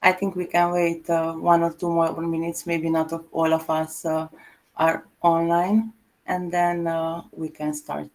I think we can wait 1 or 2 more minutes. Maybe not all of us are online, and then we can start.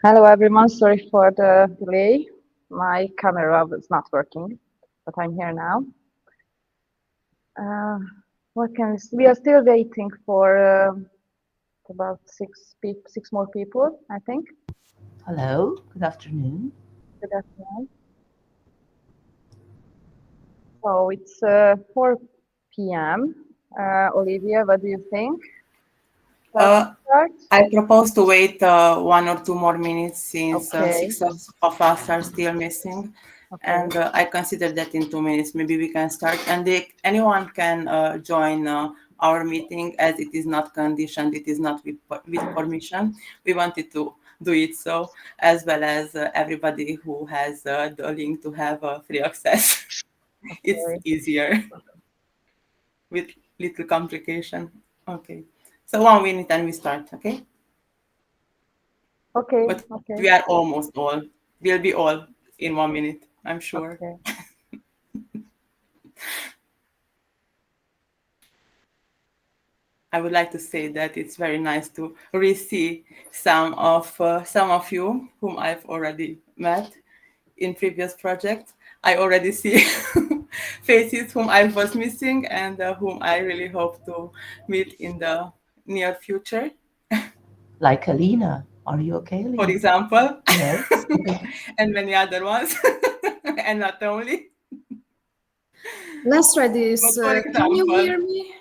Hello everyone, sorry for the delay. My camera was not working, but I'm here now. Uh, we are still waiting for about six more people, I think. Hello, good afternoon. Good afternoon. So it's 4 p.m. Olivia, what do you think? I propose to wait 1 or 2 more minutes since Okay. 6 of us are still missing. Okay. And I consider that in 2 minutes, maybe we can start. And anyone can join our meeting, as it is not conditioned, it is not with permission. We wanted to do it so, as well as everybody who has the link to have free access. Okay. It's easier with little complication. Okay. So 1 minute and we start, okay? Okay. But okay. We are almost all. We'll be all in 1 minute, I'm sure. Okay. I would like to say that it's very nice to re-see some of you whom I've already met in previous projects. I already see faces whom I was missing and whom I really hope to meet in the near future. Like Alina. Are you okay, Alina? For example. Yes. And many other ones. And not only. Let's try this. Can you hear me?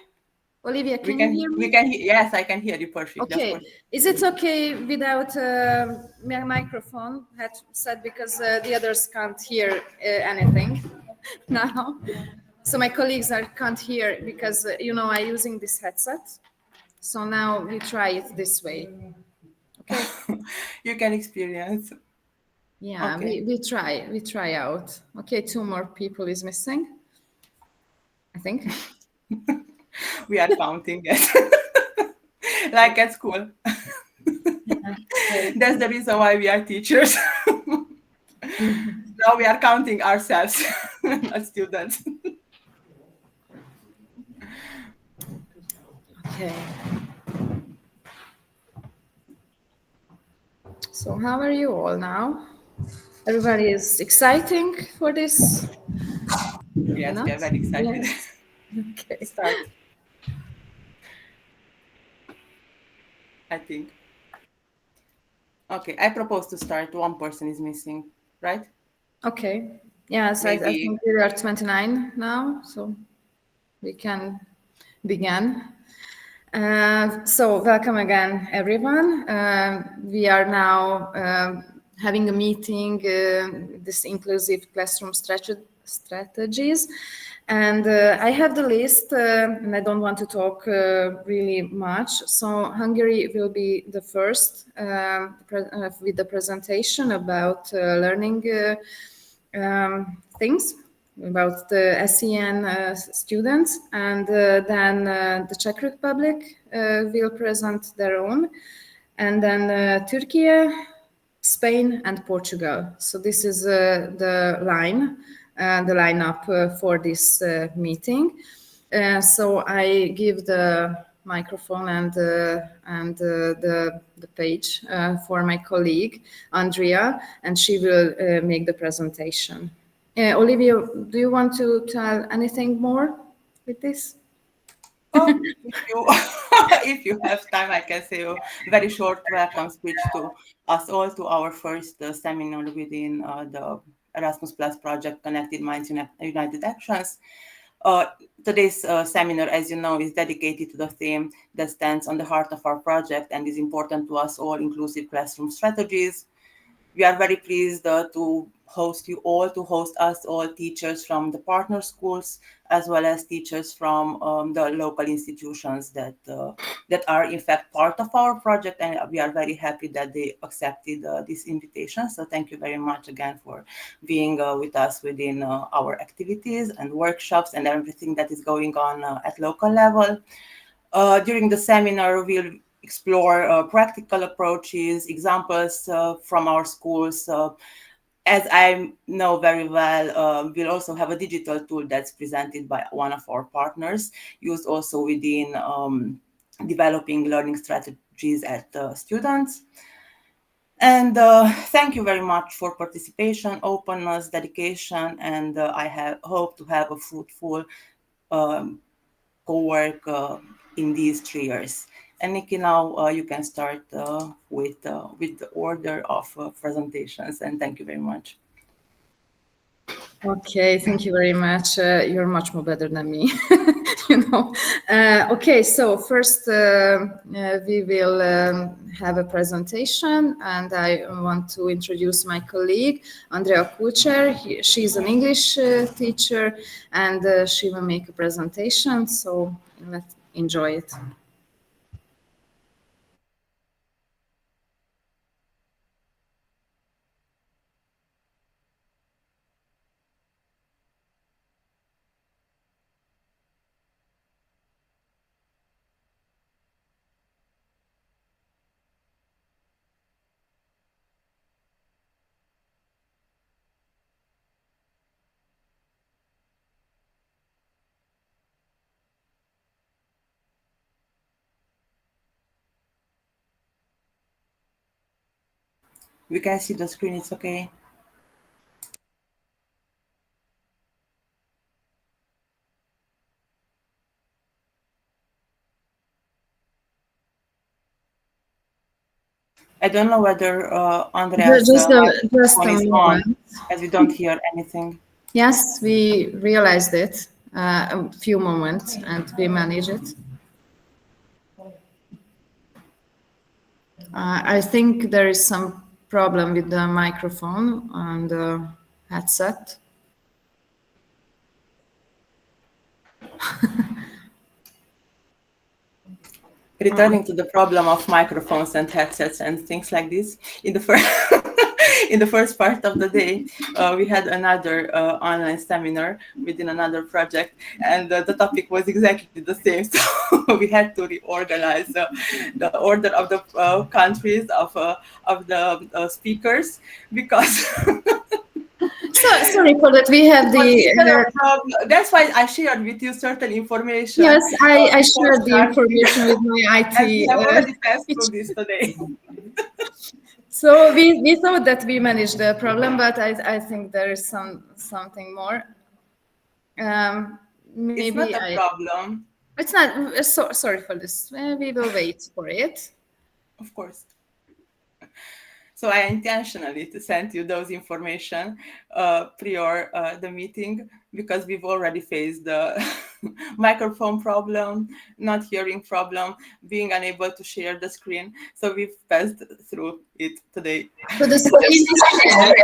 Olivia, can you hear me? Yes, I can hear you perfectly. Okay. Is it okay without my microphone headset, because the others can't hear anything now? So my colleagues can't hear because, I'm using this headset. So now we try it this way. Okay. You can experience. Yeah, okay. we try out. Okay, 2 more people is missing, I think. We are counting, yes. Like at school. Yeah. That's the reason why we are teachers. Now we are counting ourselves, not students. Okay. So how are you all now? Everybody is exciting for this? Yes, we are very excited. Yes. Okay. Start. I think. Okay, I propose to start. 1 person is missing, right? Okay. Yes, I think we are 29 now, so we can begin. So welcome again, everyone. We are now having a meeting, this inclusive classroom strategies. And I have the list, and I don't want to talk really much. So Hungary will be the first with the presentation about learning things, about the SEN students, and then the Czech Republic will present their own, and then Türkiye, Spain and Portugal. So this is the lineup for this meeting. So I give the microphone and the page for my colleague Andrea, and she will make the presentation. Olivia, do you want to tell anything more with this? If you have time, I can say a very short welcome speech to us all to our first seminar within the Erasmus Plus project, Connected Minds, United Actions. Today's seminar, as you know, is dedicated to the theme that stands on the heart of our project and is important to us all, inclusive classroom strategies. We are very pleased to host you all, to host us all, teachers from the partner schools, as well as teachers from the local institutions that are in fact part of our project, and we are very happy that they accepted this invitation. So thank you very much again for being with us within our activities and workshops and everything that is going on at local level. During the seminar, we'll explore practical approaches, examples from our schools. As I know very well, we'll also have a digital tool that's presented by one of our partners, used also within developing learning strategies at students. And thank you very much for participation, openness, dedication, and I hope to have a fruitful co-work in these 3 years. And Nikki, now you can start with the order of presentations, and thank you very much. Okay, thank you very much. You're much more better than me, you know. Okay, so first we will have a presentation, and I want to introduce my colleague, Andrea Kulcher. She's an English teacher, and she will make a presentation, so let's enjoy it. We can see the screen, it's okay. I don't know whether Andrea's phone is on, as we don't hear anything. Yes, we realized it a few moments, and we manage it. I think there is some problem with the microphone and the headset. Returning to the problem of microphones and headsets and things like this, in the first in the first part of the day, we had another online seminar within another project, and the topic was exactly the same. So we had to reorganize the order of the countries of the speakers, because. Sorry for that. We have the. That's why I shared with you certain information. Yes, I shared the information with my IT. And we have already passed through this today. So we thought that we managed the problem, but I think there is something more. Maybe it's not a problem. It's not. Sorry for this. We will wait for it. Of course. So I intentionally sent you those information prior the meeting, because we've already faced the microphone problem, not hearing problem, being unable to share the screen. So we've passed through it today. So the screen is shared.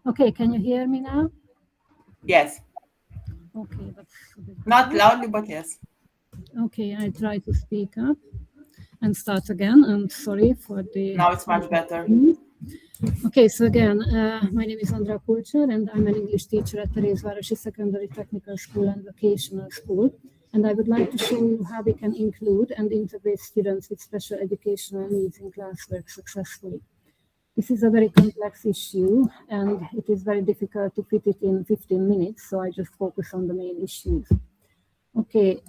Okay, can you hear me now? Yes. Okay, that's not loudly, but yes. Okay, I try to speak up and start again. And sorry for the. Now it's much better. Okay, so again, my name is Andrea Kulcher, and I'm an English teacher at Terézvárosi Secondary Technical School and Vocational School. And I would like to show you how we can include and integrate students with special educational needs in classwork successfully. This is a very complex issue, and it is very difficult to fit it in 15 minutes, so I just focus on the main issues. Okay,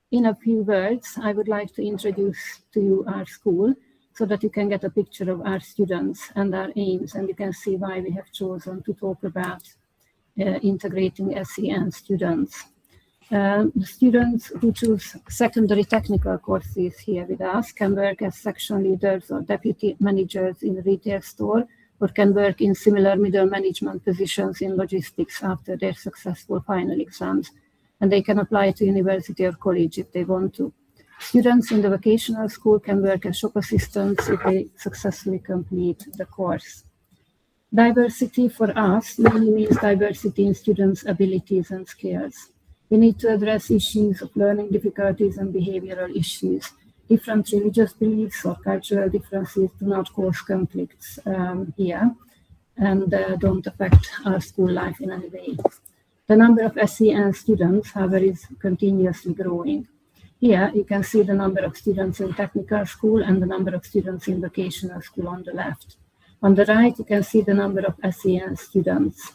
in a few words, I would like to introduce to you our school so that you can get a picture of our students and our aims, and you can see why we have chosen to talk about integrating SEN students. The students who choose secondary technical courses here with us can work as section leaders or deputy managers in a retail store, or can work in similar middle management positions in logistics after their successful final exams. And they can apply to university or college if they want to. Students in the vocational school can work as shop assistants if they successfully complete the course. Diversity for us mainly means diversity in students' abilities and skills. We need to address issues of learning difficulties and behavioral issues. Different religious beliefs or cultural differences do not cause conflicts here and don't affect our school life in any way. The number of SEN students, however, is continuously growing. Here you can see the number of students in technical school and the number of students in vocational school on the left. On the right, you can see the number of SEN students.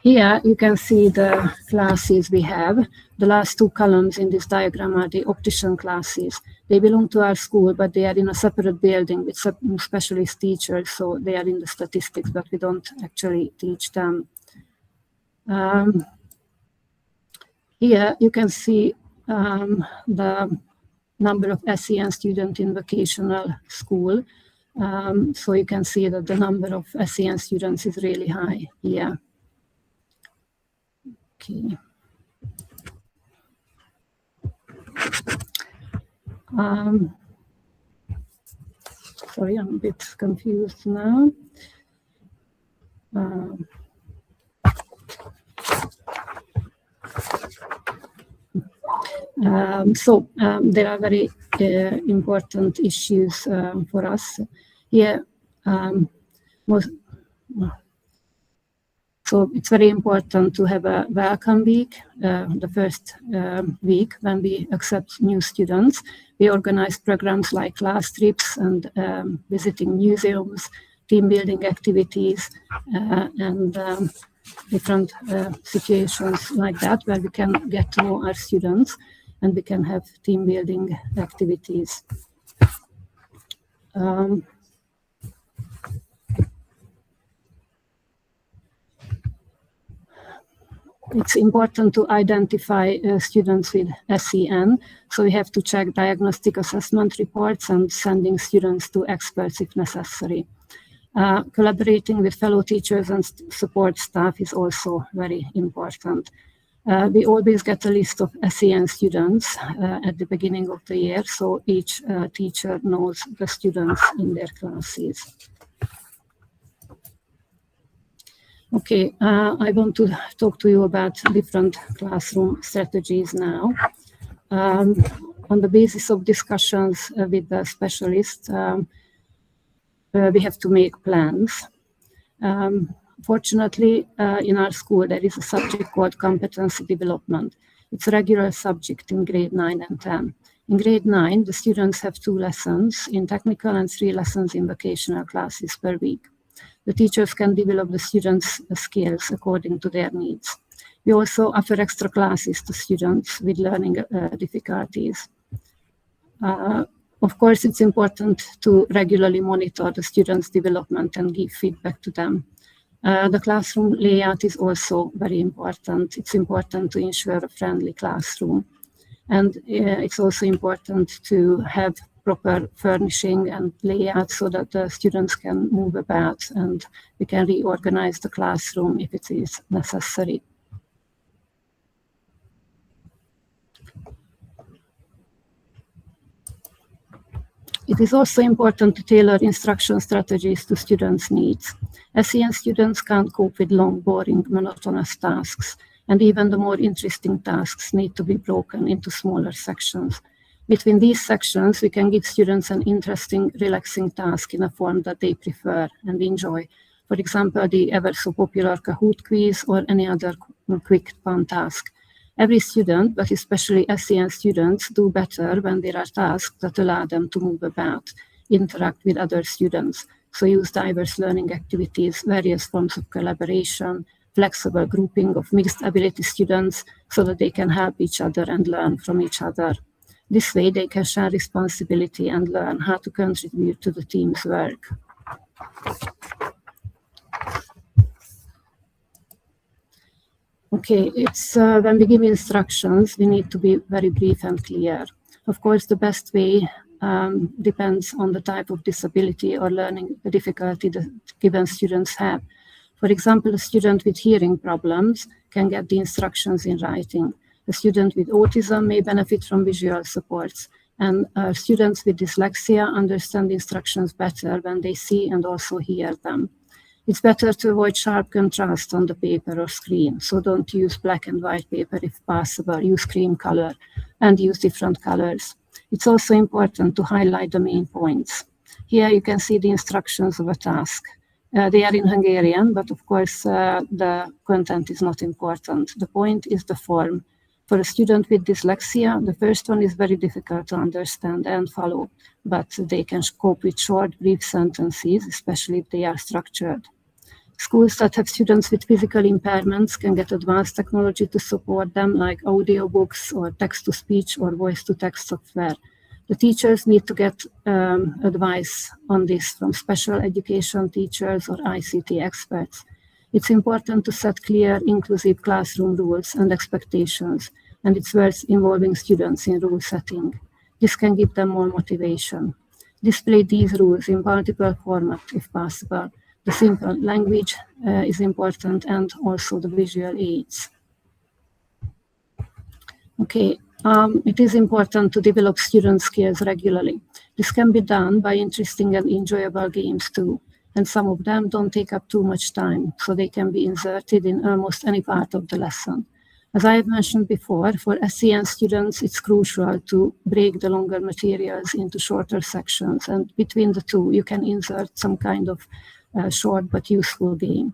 Here you can see the classes we have. The last two columns in this diagram are the optician classes. They belong to our school, but they are in a separate building with specialist teachers, so they are in the statistics, but we don't actually teach them. Here you can see the number of SEN students in vocational school. So you can see that the number of SEN students is really high here. Okay. Sorry, I'm a bit confused now. There are very important issues for us here. So it's very important to have a welcome week, the first week when we accept new students. We organize programs like class trips and visiting museums, team building activities, and different situations like that where we can get to know our students and we can have team building activities. It's important to identify students with SEN, so we have to check diagnostic assessment reports and sending students to experts if necessary. Collaborating with fellow teachers and support staff is also very important. We always get a list of SEN students at the beginning of the year, so each teacher knows the students in their classes. Okay, I want to talk to you about different classroom strategies now. On the basis of discussions with the specialists, we have to make plans. Fortunately, in our school, there is a subject called competency development. It's a regular subject in grade 9 and 10. In grade 9, the students have 2 lessons in technical and 3 lessons in vocational classes per week. The teachers can develop the students' skills according to their needs. We also offer extra classes to students with learning difficulties. Of course, it's important to regularly monitor the students' development and give feedback to them. The classroom layout is also very important. It's important to ensure a friendly classroom. And it's also important to have proper furnishing and layout so that the students can move about and we can reorganize the classroom if it is necessary. It is also important to tailor instruction strategies to students' needs. SEN students can't cope with long, boring, monotonous tasks, and even the more interesting tasks need to be broken into smaller sections. Between these sections, we can give students an interesting, relaxing task in a form that they prefer and enjoy. For example, the ever so popular Kahoot quiz or any other quick, fun task. Every student, but especially SEN students, do better when there are tasks that allow them to move about, interact with other students. So use diverse learning activities, various forms of collaboration, flexible grouping of mixed ability students so that they can help each other and learn from each other. This way they can share responsibility and learn how to contribute to the team's work. Okay, it's when we give instructions, we need to be very brief and clear. Of course, the best way depends on the type of disability or learning difficulty the given students have. For example, a student with hearing problems can get the instructions in writing. A student with autism may benefit from visual supports, and students with dyslexia understand instructions better when they see and also hear them. It's better to avoid sharp contrast on the paper or screen, so don't use black and white paper if possible, use cream color and use different colors. It's also important to highlight the main points. Here you can see the instructions of a task. They are in Hungarian, but of course the content is not important. The point is the form. For a student with dyslexia, the first one is very difficult to understand and follow, but they can cope with short, brief sentences, especially if they are structured. Schools that have students with physical impairments can get advanced technology to support them, like audiobooks or text-to-speech or voice-to-text software. The teachers need to get advice on this from special education teachers or ICT experts. It's important to set clear, inclusive classroom rules and expectations, and it's worth involving students in rule setting. This can give them more motivation. Display these rules in multiple formats if possible. The simple language is important, and also the visual aids. Okay, it is important to develop student skills regularly. This can be done by interesting and enjoyable games too, and some of them don't take up too much time, so they can be inserted in almost any part of the lesson. As I have mentioned before, for SEN students, it's crucial to break the longer materials into shorter sections, and between the two, you can insert some kind of short but useful game.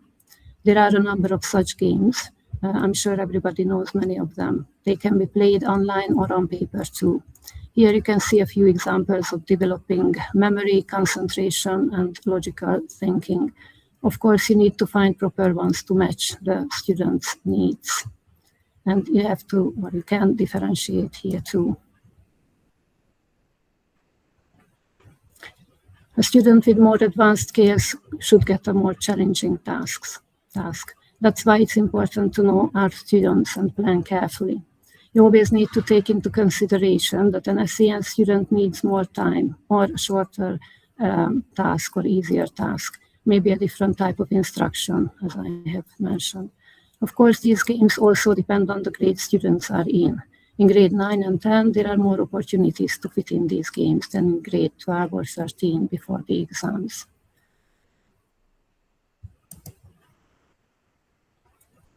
There are a number of such games. I'm sure everybody knows many of them. They can be played online or on paper too. Here you can see a few examples of developing memory, concentration, and logical thinking. Of course, you need to find proper ones to match the students' needs. And you have to, or you can differentiate here too. A student with more advanced skills should get a more challenging task. That's why it's important to know our students and plan carefully. You always need to take into consideration that an SEN student needs more time or a shorter task or easier task, maybe a different type of instruction, as I have mentioned. Of course, these games also depend on the grade students are in. In grade 9 and 10, there are more opportunities to fit in these games than in grade 12 or 13 before the exams.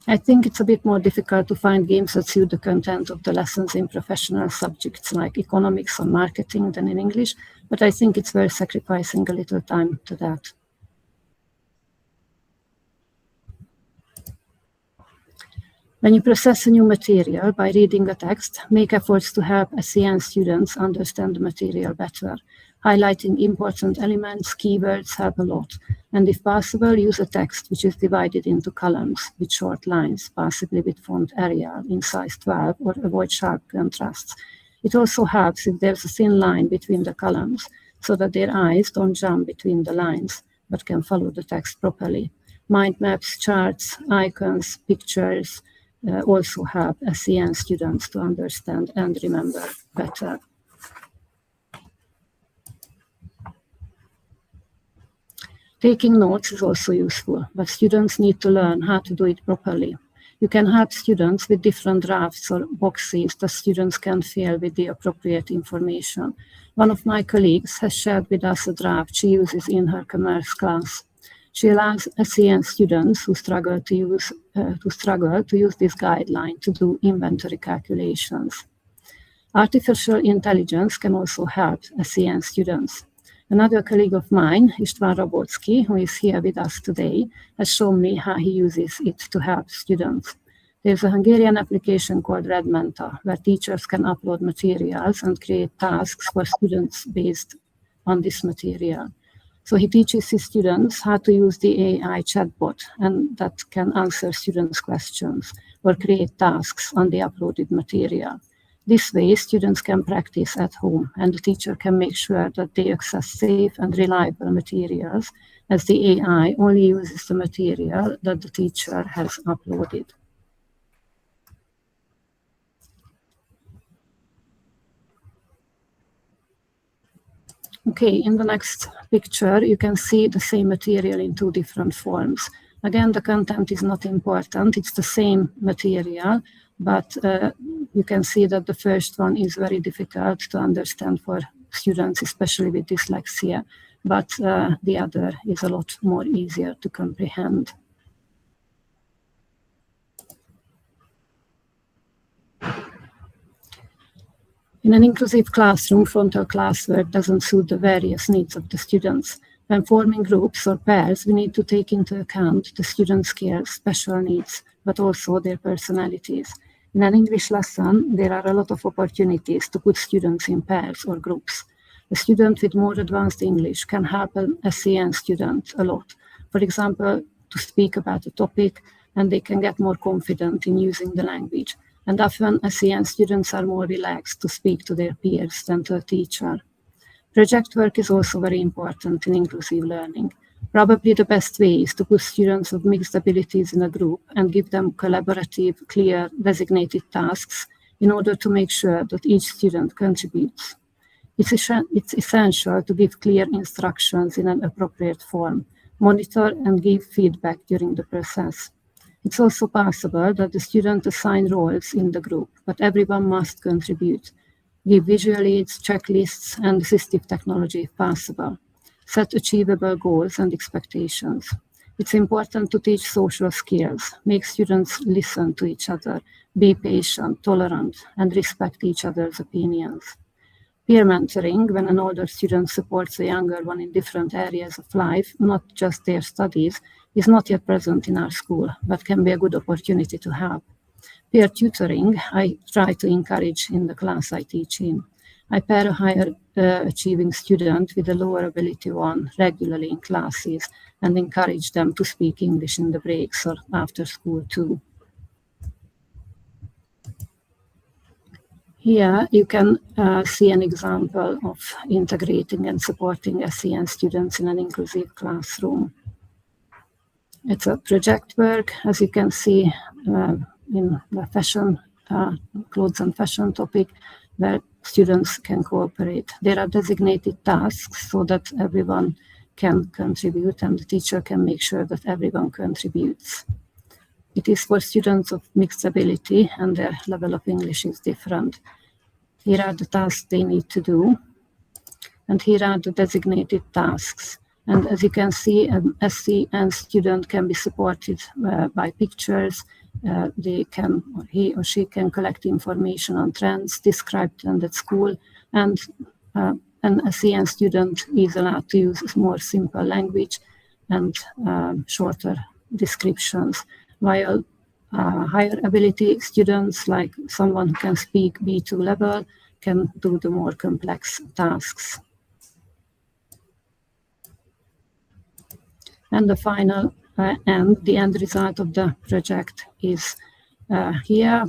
I think it's a bit more difficult to find games that suit the content of the lessons in professional subjects like economics or marketing than in English, but I think it's worth sacrificing a little time to that. When you process a new material by reading a text, make efforts to help SEN students understand the material better. Highlighting important elements, keywords help a lot. And if possible, use a text which is divided into columns with short lines, possibly with font Arial in size 12, or avoid sharp contrasts. It also helps if there's a thin line between the columns, so that their eyes don't jump between the lines, but can follow the text properly. Mind maps, charts, icons, pictures, also help SEN students to understand and remember better. Taking notes is also useful, but students need to learn how to do it properly. You can help students with different drafts or boxes that students can fill with the appropriate information. One of my colleagues has shared with us a draft she uses in her commerce class. She allows SEN students who struggle to use this guideline to do inventory calculations. Artificial intelligence can also help SEN students. Another colleague of mine, István Rabotsky, who is here with us today, has shown me how he uses it to help students. There's a Hungarian application called Red Menta, where teachers can upload materials and create tasks for students based on this material. So he teaches his students how to use the AI chatbot, and that can answer students' questions or create tasks on the uploaded material. This way, students can practice at home, and the teacher can make sure that they access safe and reliable materials, as the AI only uses the material that the teacher has uploaded. Okay, in the next picture, you can see the same material in two different forms. Again, the content is not important, it's the same material, but you can see that the first one is very difficult to understand for students, especially with dyslexia, but the other is a lot more easier to comprehend. In an inclusive classroom, frontal classwork doesn't suit the various needs of the students. When forming groups or pairs, we need to take into account the students' skills, special needs, but also their personalities. In an English lesson, there are a lot of opportunities to put students in pairs or groups. A student with more advanced English can help an SEN student a lot. For example, to speak about a topic, and they can get more confident in using the language. And often SEN students are more relaxed to speak to their peers than to a teacher. Project work is also very important in inclusive learning. Probably the best way is to put students of mixed abilities in a group and give them collaborative, clear, designated tasks in order to make sure that each student contributes. It's essential to give clear instructions in an appropriate form, monitor and give feedback during the process. It's also possible that the student assign roles in the group, but everyone must contribute. Give visual aids, checklists, and assistive technology if possible. Set achievable goals and expectations. It's important to teach social skills, make students listen to each other, be patient, tolerant, and respect each other's opinions. Peer mentoring, when an older student supports a younger one in different areas of life, not just their studies, is not yet present in our school, but can be a good opportunity to have. Peer tutoring, I try to encourage in the class I teach in. I pair a higher achieving student with a lower ability one regularly in classes and encourage them to speak English in the breaks or after school too. Here you can see an example of integrating and supporting SEN students in an inclusive classroom. It's a project work, as you can see in the fashion, clothes and fashion topic, where students can cooperate. There are designated tasks so that everyone can contribute and the teacher can make sure that everyone contributes. It is for students of mixed ability and their level of English is different. Here are the tasks they need to do, and here are the designated tasks. And as you can see, an SEN student can be supported by pictures. He or she can collect information on trends, describe trends at school, and an SEN student is allowed to use more simple language and shorter descriptions, while higher ability students, like someone who can speak B2 level, can do the more complex tasks. And the final the end result of the project is here,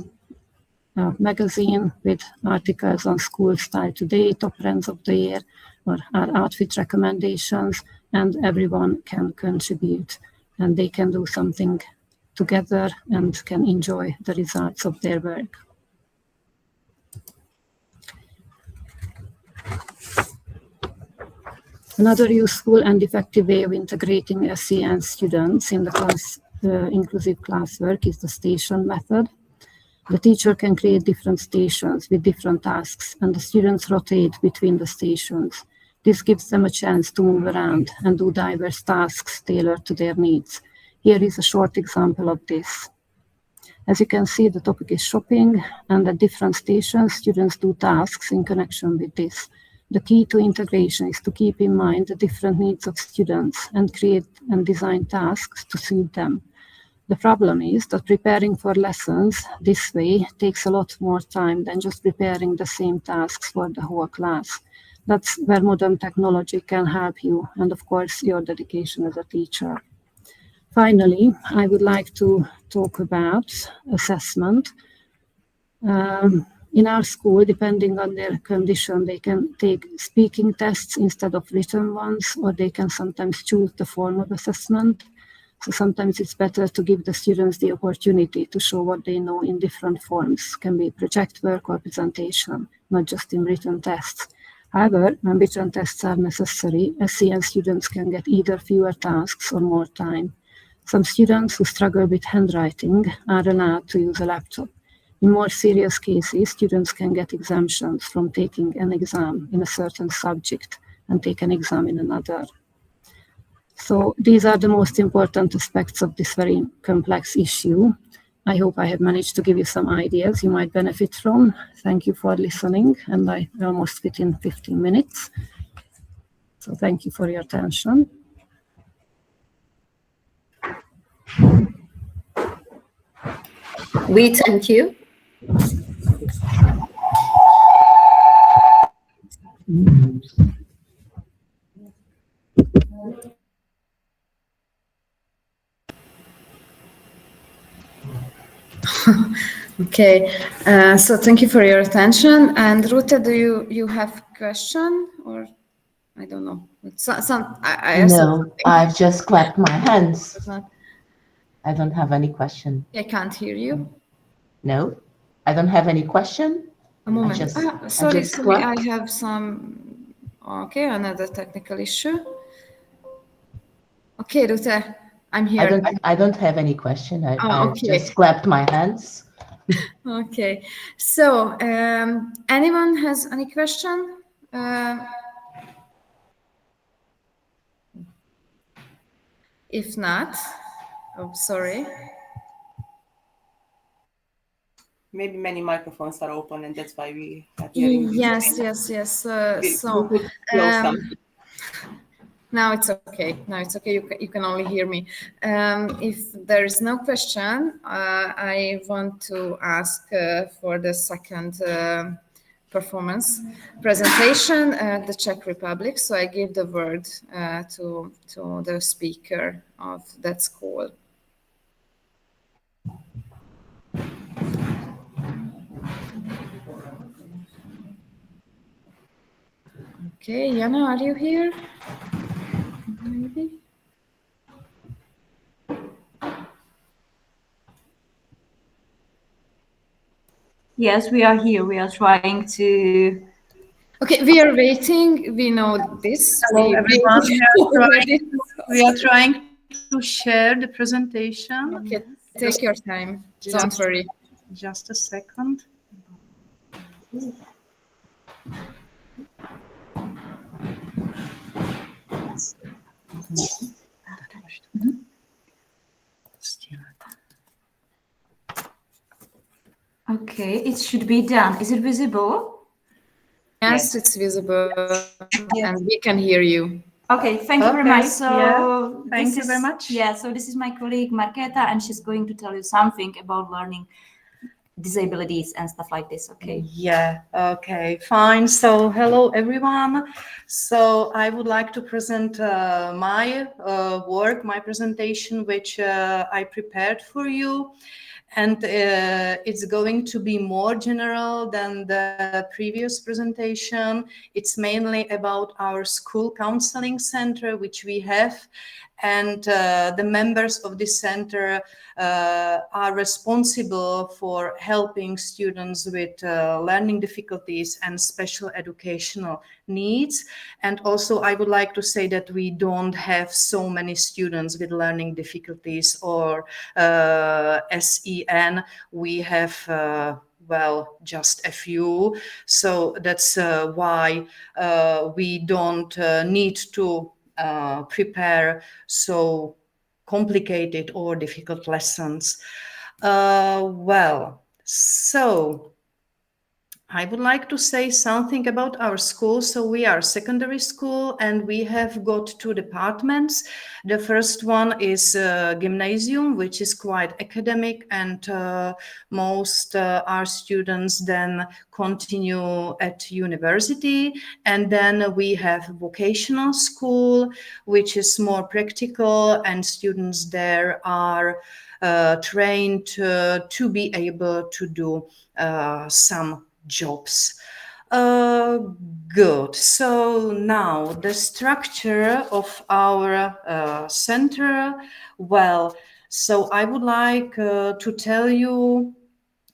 a magazine with articles on school style today, top trends of the year, or our outfit recommendations, and everyone can contribute and they can do something together and can enjoy the results of their work. Another useful and effective way of integrating SEN students in the inclusive classwork is the station method. The teacher can create different stations with different tasks, and the students rotate between the stations. This gives them a chance to move around and do diverse tasks tailored to their needs. Here is a short example of this. As you can see, the topic is shopping, and at different stations, students do tasks in connection with this. The key to integration is to keep in mind the different needs of students and create and design tasks to suit them. The problem is that preparing for lessons this way takes a lot more time than just preparing the same tasks for the whole class. That's where modern technology can help you, and of course, your dedication as a teacher. Finally, I would like to talk about assessment. In our school, depending on their condition, they can take speaking tests instead of written ones, or they can sometimes choose the form of assessment. So sometimes it's better to give the students the opportunity to show what they know in different forms. It can be project work or presentation, not just in written tests. However, when written tests are necessary, SEN students can get either fewer tasks or more time. Some students who struggle with handwriting are allowed to use a laptop. In more serious cases, students can get exemptions from taking an exam in a certain subject and take an exam in another. So these are the most important aspects of this very complex issue. I hope I have managed to give you some ideas you might benefit from. Thank you for listening, and I almost fit in 15 minutes. So thank you for your attention. We thank you. Okay, so thank you for your attention. And Rute, do you have question, or I don't know? No, I've just clapped my hands. I don't have any question. I can't hear you. No, I don't have any question. A moment. Sorry, I have some. Okay, another technical issue. Okay, Rute, I'm here. I don't have any question. I okay. just clapped my hands. Okay, so anyone has any question? If not, oh, sorry. Maybe many microphones are open, and that's why we are hearing. Yes. So now it's okay. You can only hear me. If there is no question, I want to ask for the second performance presentation at the Czech Republic. So I give the word to the speaker of that school. Okay, Jana, are you here? Maybe. Yes, we are here. We are trying to. Okay, we are waiting. We know this. Hello, everyone. We are trying to share the presentation. Okay, take your time. Don't worry. Just a second. Okay, it should be done. Is it visible? Yes, it's visible, and we can hear you. Okay, thank you very much. So thank you very much. Yeah, so this is my colleague Marketa, and she's going to tell you something about learning disabilities and stuff like this. Okay. Yeah. Okay. Fine. So hello everyone. So I would like to present my work, my presentation, which I prepared for you. And it's going to be more general than the previous presentation. It's mainly about our school counseling center, which we have. And the members of this center are responsible for helping students with learning difficulties and special educational needs. And also I would like to say that we don't have so many students with learning difficulties or SEN. We have well, just a few. So that's why we don't need to prepare so complicated or difficult lessons. Well, so I would like to say something about our school. So we are secondary school and we have got two departments. The first one is gymnasium, which is quite academic, and most our students then continue at university. And then we have vocational school, which is more practical, and students there are trained to be able to do some jobs. Good. So now the structure of our center. Well, so I would like to tell you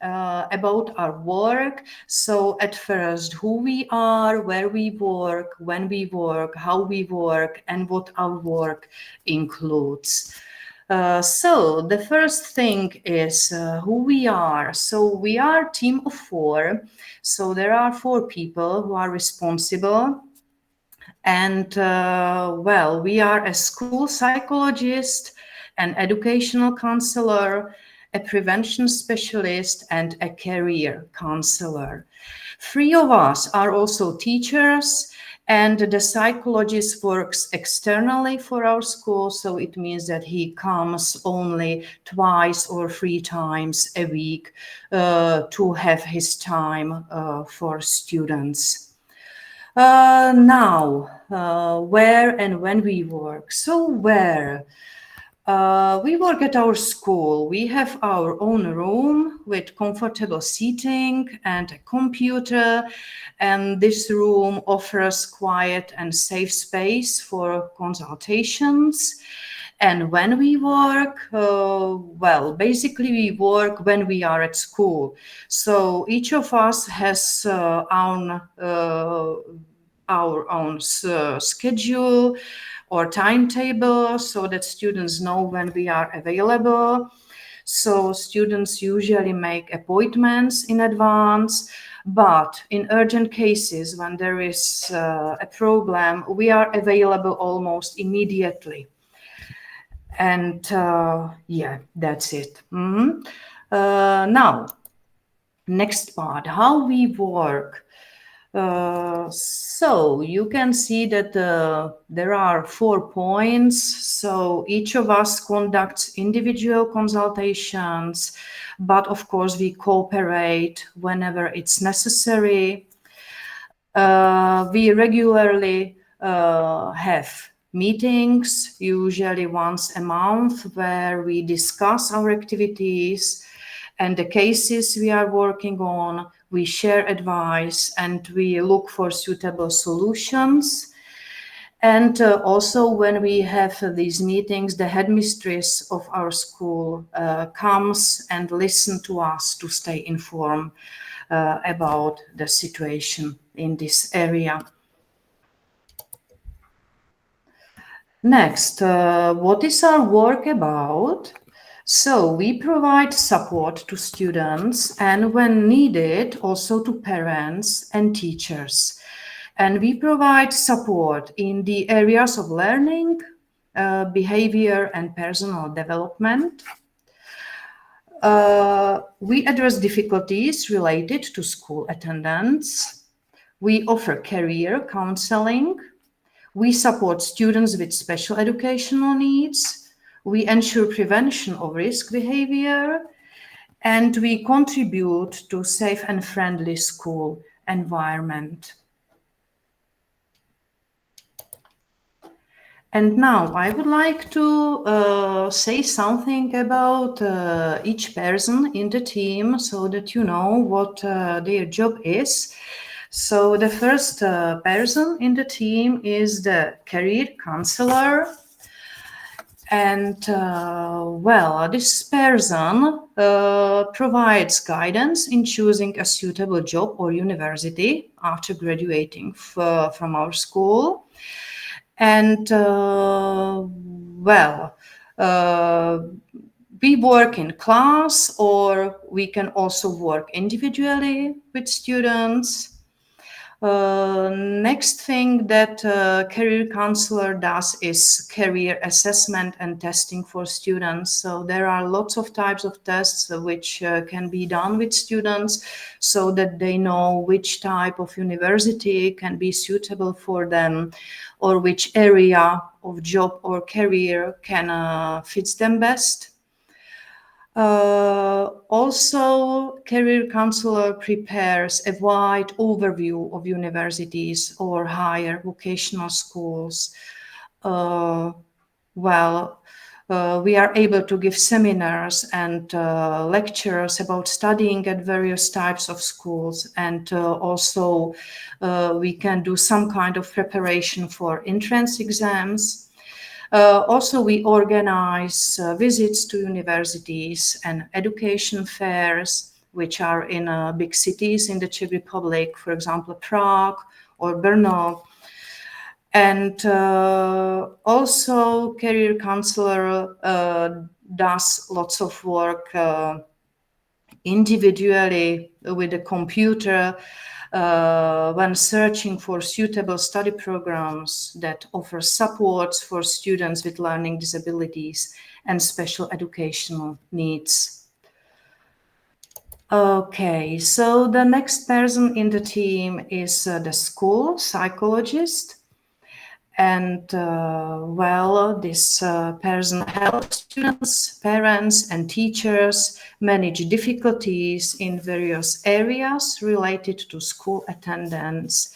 about our work. So at first, who we are, where we work, when we work, how we work, and what our work includes. So the first thing is who we are. So we are a team of 4. So there are 4 people who are responsible. And well, we are a school psychologist, an educational counselor, a prevention specialist, and a career counselor. 3 of us are also teachers, and the psychologist works externally for our school, so it means that he comes only 2 or 3 times a week to have his time for students. Now, where and when we work. So where? We work at our school. We have our own room with comfortable seating and a computer, and this room offers quiet and safe space for consultations. And when we work, well, basically we work when we are at school. So each of us has our own schedule or timetable so that students know when we are available. So students usually make appointments in advance, but in urgent cases, when there is a problem, we are available almost immediately. And yeah, that's it. Now, next part, how we work. So you can see that there are 4 points. So each of us conducts individual consultations, but of course we cooperate whenever it's necessary. We regularly have meetings, usually once a month, where we discuss our activities and the cases we are working on. We share advice and we look for suitable solutions. And also when we have these meetings, the headmistress of our school comes and listens to us to stay informed about the situation in this area. Next, what is our work about? So we provide support to students and when needed also to parents and teachers. And we provide support in the areas of learning, behavior and personal development. We address difficulties related to school attendance. We offer career counseling. We support students with special educational needs. We ensure prevention of risk behavior, and we contribute to safe and friendly school environment. And now I would like to say something about each person in the team so that you know what their job is. So the first person in the team is the career counselor. And well, this person provides guidance in choosing a suitable job or university after graduating from our school. And well, we work in class or we can also work individually with students. Next thing that career counselor does is career assessment and testing for students. So there are lots of types of tests which can be done with students so that they know which type of university can be suitable for them, or which area of job or career can fits them best. Also, career counselor prepares a wide overview of universities or higher vocational schools. We are able to give seminars and lectures about studying at various types of schools, and also we can do some kind of preparation for entrance exams. Also, we organize visits to universities and education fairs, which are in big cities in the Czech Republic, for example, Prague or Brno. And also, career counselor does lots of work individually with a computer when searching for suitable study programs that offer supports for students with learning disabilities and special educational needs. Okay, so the next person in the team is the school psychologist. And this person helps students, parents, and teachers manage difficulties in various areas related to school attendance.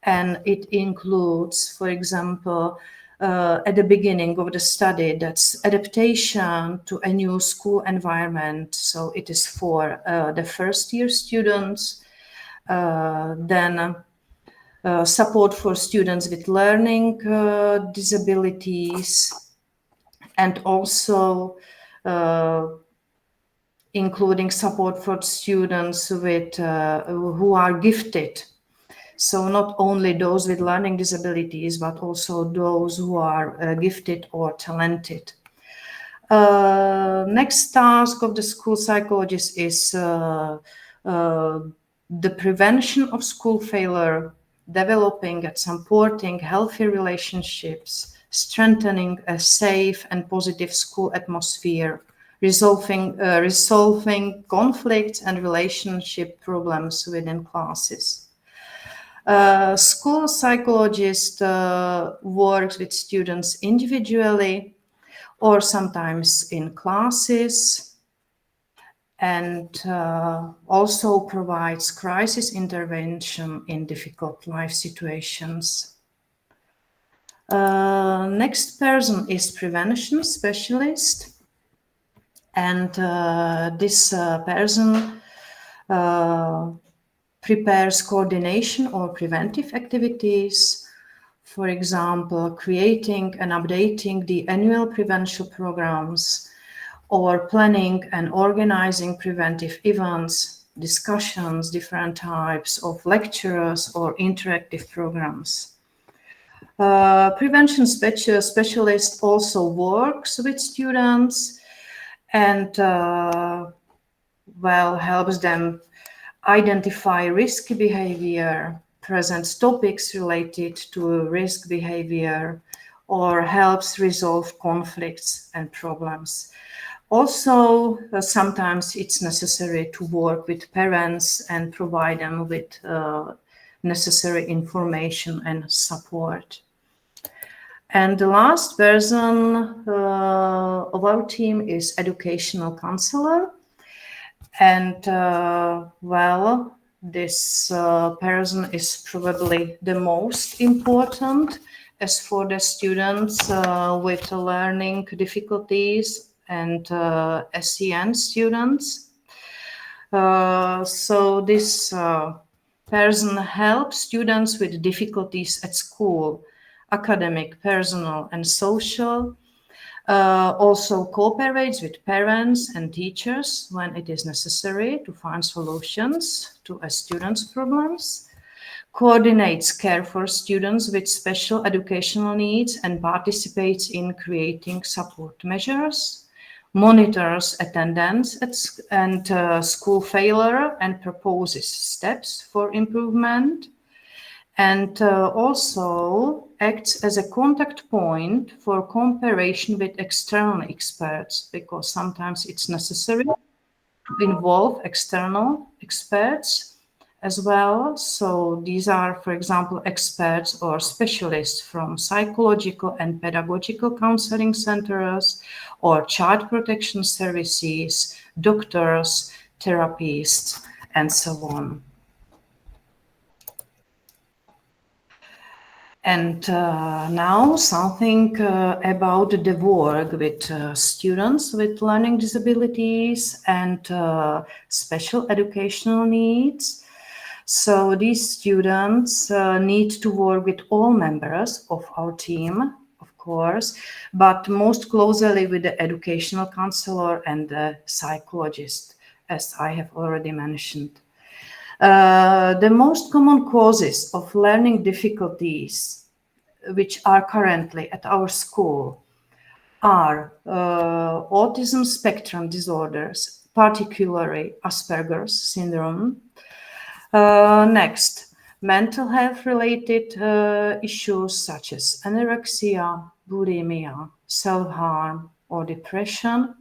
And it includes, for example, at the beginning of the study, that's adaptation to a new school environment. So it is for the first year students. Then support for students with learning disabilities, and also including support for students with who are gifted. So not only those with learning disabilities, but also those who are gifted or talented. Next task of the school psychologist is the prevention of school failure, developing and supporting healthy relationships, strengthening a safe and positive school atmosphere, resolving conflicts and relationship problems within classes. School psychologist works with students individually or sometimes in classes, and also provides crisis intervention in difficult life situations. Next person is prevention specialist, and this person prepares coordination or preventive activities. For example, creating and updating the annual prevention programs, or planning and organizing preventive events, discussions, different types of lectures or interactive programs. Prevention specialist also works with students and helps them identify risky behavior, presents topics related to risk behavior, or helps resolve conflicts and problems. Also, sometimes it's necessary to work with parents and provide them with necessary information and support. And the last person of our team is educational counselor. And this person is probably the most important as for the students with learning difficulties and SEN students. So this person helps students with difficulties at school, academic, personal, and social. Also cooperates with parents and teachers when it is necessary to find solutions to a student's problems. Coordinates care for students with special educational needs and participates in creating support measures. Monitors attendance and school failure and proposes steps for improvement. and also acts as a contact point for comparison with external experts, because sometimes it's necessary to involve external experts as well. So these are, for example, experts or specialists from psychological and pedagogical counseling centers or child protection services, doctors, therapists, and so on. And now something about the work with students with learning disabilities and special educational needs. So these students need to work with all members of our team, of course, but most closely with the educational counselor and the psychologist, as I have already mentioned. The most common causes of learning difficulties which are currently at our school are autism spectrum disorders, particularly Asperger's syndrome. Next, mental health related issues such as anorexia, bulimia, self-harm, or depression.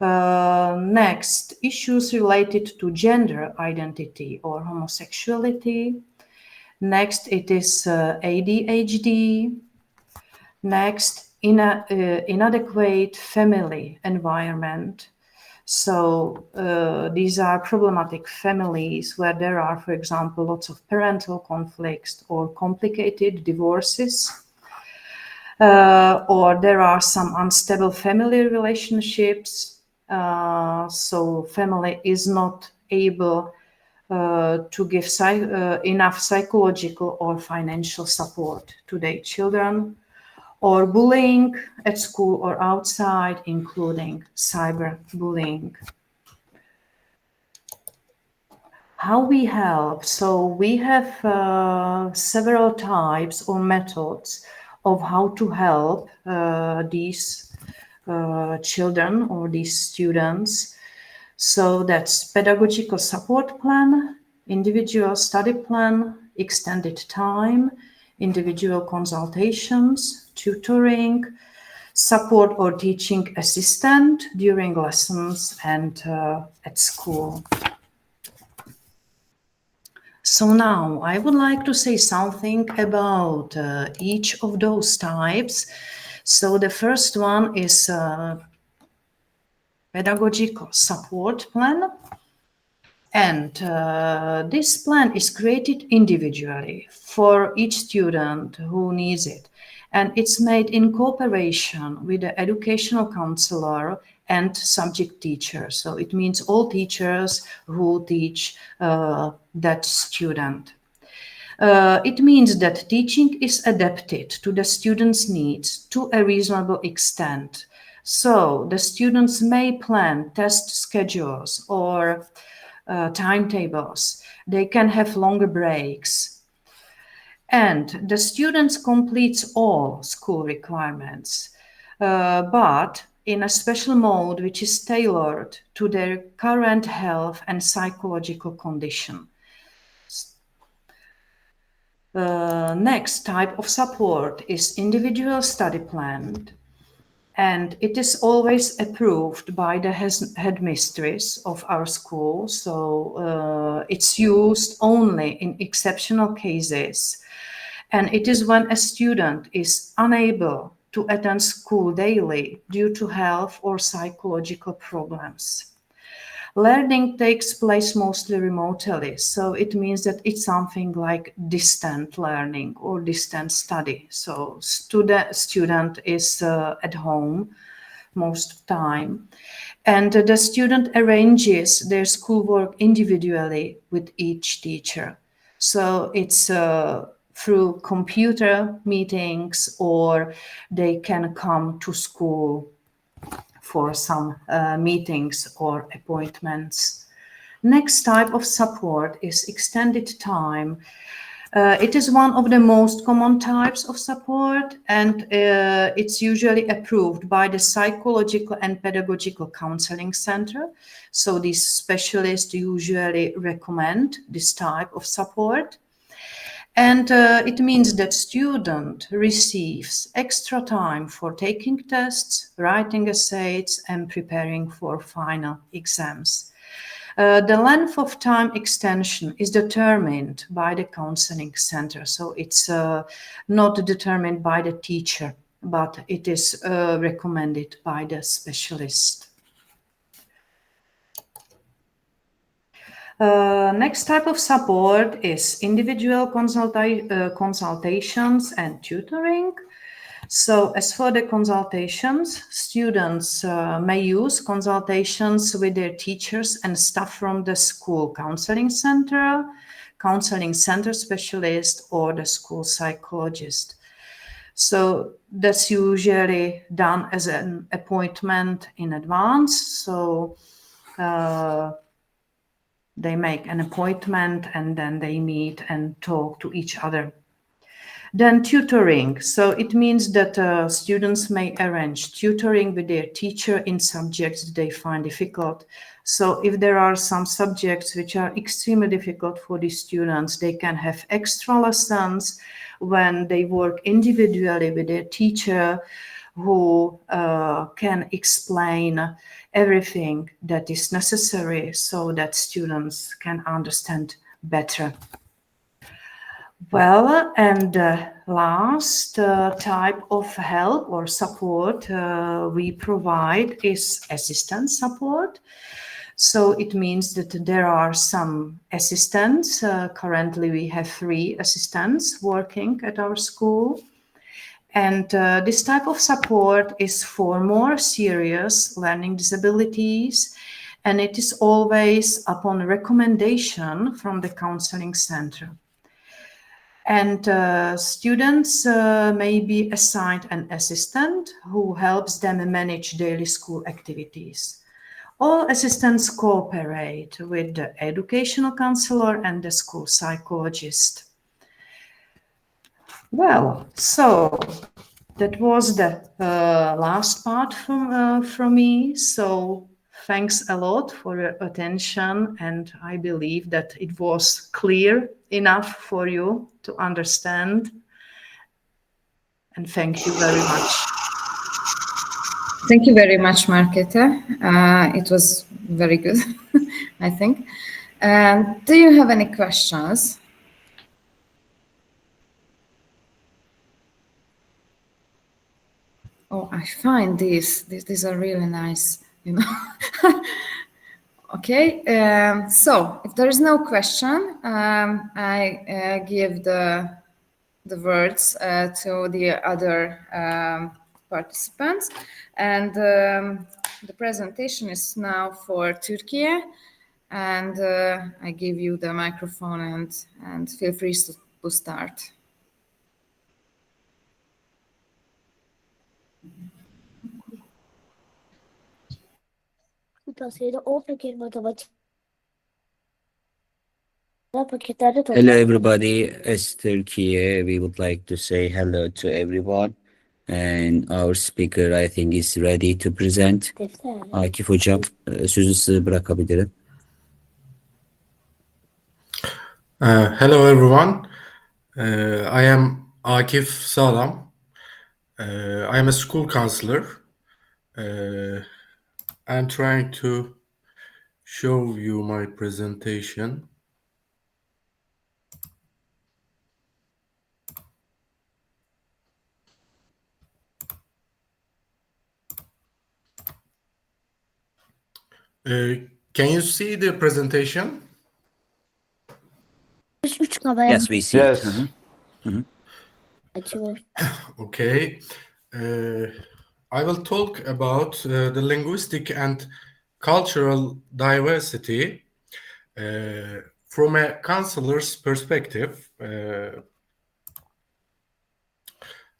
Next, issues related to gender identity or homosexuality. Next, it is ADHD. Next, inadequate family environment. So these are problematic families where there are, for example, lots of parental conflicts or complicated divorces. Or there are some unstable family relationships. So family is not able to give enough psychological or financial support to their children, or bullying at school or outside, including cyberbullying. How we help? So we have several types or methods of how to help these children or these students. So that's pedagogical support plan, individual study plan, extended time, individual consultations, tutoring, support or teaching assistant during lessons and at school. So now I would like to say something about each of those types. So the first one is pedagogical support plan. And this plan is created individually for each student who needs it. And it's made in cooperation with the educational counselor and subject teacher. So it means all teachers who teach that student. It means that teaching is adapted to the student's needs to a reasonable extent. So the students may plan test schedules or timetables. They can have longer breaks. And the students completes all school requirements, but in a special mode which is tailored to their current health and psychological condition. Next type of support is individual study plan. And it is always approved by the headmistress of our school. So it's used only in exceptional cases. And it is when a student is unable to attend school daily due to health or psychological problems. Learning takes place mostly remotely, so it means that it's something like distant learning or distant study. So student is at home most of the time, and the student arranges their schoolwork individually with each teacher. So it's through computer meetings, or they can come to school for some meetings or appointments. Next type of support is extended time. It is one of the most common types of support, and it's usually approved by the psychological and pedagogical counseling center. So these specialists usually recommend this type of support. And it means that student receives extra time for taking tests, writing essays, and preparing for final exams. The length of time extension is determined by the counseling center, so it's not determined by the teacher, but it is recommended by the specialist. Next type of support is individual consultations and tutoring. So as for the consultations, students may use consultations with their teachers and staff from the school counseling center specialist, or the school psychologist. So that's usually done as an appointment in advance. So they make an appointment and then they meet and talk to each other. Then tutoring. So it means that students may arrange tutoring with their teacher in subjects that they find difficult. So if there are some subjects which are extremely difficult for the students, they can have extra lessons when they work individually with their teacher, who can explain everything that is necessary so that students can understand better. Well, and the last type of help or support we provide is assistance support. So it means that there are some assistants. Currently, we have 3 assistants working at our school. And this type of support is for more serious learning disabilities, and it is always upon recommendation from the counseling center. And students may be assigned an assistant who helps them manage daily school activities. All assistants cooperate with the educational counselor and the school psychologist. Well, so that was the last part from me. So thanks a lot for your attention, and I believe that it was clear enough for you to understand. And thank you very much. Thank you very much, Marketa. It was very good, I think. Do you have any questions? Oh, I find these are really nice, you know. Okay, so if there is no question, I give the words to the other participants, and the presentation is now for Türkiye, and I give you the microphone and feel free to start. Hello, everybody. As Turkey, we would like to say hello to everyone. And our speaker, I think, is ready to present. Akif Hocam, sözü size bırakabilirim. Hello, everyone. I am Akif Sağlam. I am a school counselor. I'm trying to show you my presentation. Can you see the presentation? Yes, we see. Yes. Mm-hmm. Okay. I will talk about the linguistic and cultural diversity from a counselor's perspective.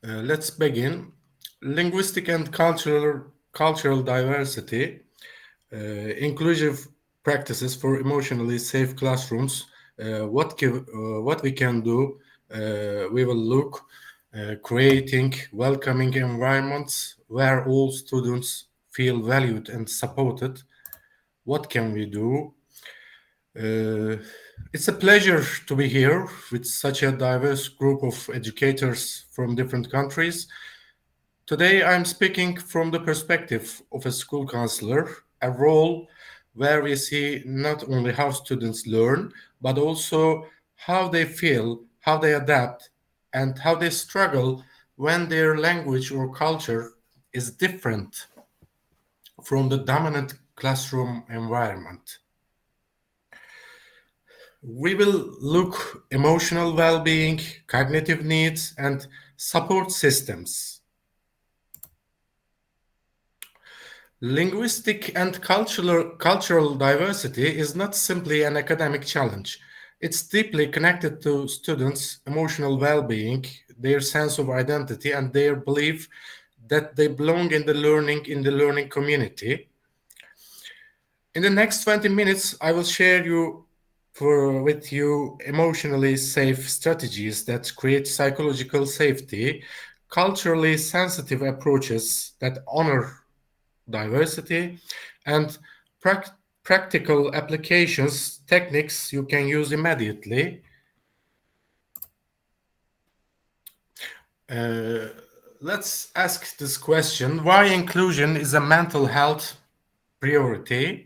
Let's begin. Linguistic and cultural diversity, inclusive practices for emotionally safe classrooms. What we can do, we will look creating welcoming environments where all students feel valued and supported. What can we do? It's a pleasure to be here with such a diverse group of educators from different countries. Today, I'm speaking from the perspective of a school counselor, a role where we see not only how students learn, but also how they feel, how they adapt, and how they struggle when their language or culture is different from the dominant classroom environment. We will look emotional well-being, cognitive needs, and support systems. Linguistic and cultural diversity is not simply an academic challenge. It's deeply connected to students' emotional well-being, their sense of identity, and their belief that they belong in the learning community. In the next 20 minutes, I will share with you emotionally safe strategies that create psychological safety, culturally sensitive approaches that honor diversity, and practical applications, techniques you can use immediately. Let's ask this question: why inclusion is a mental health priority?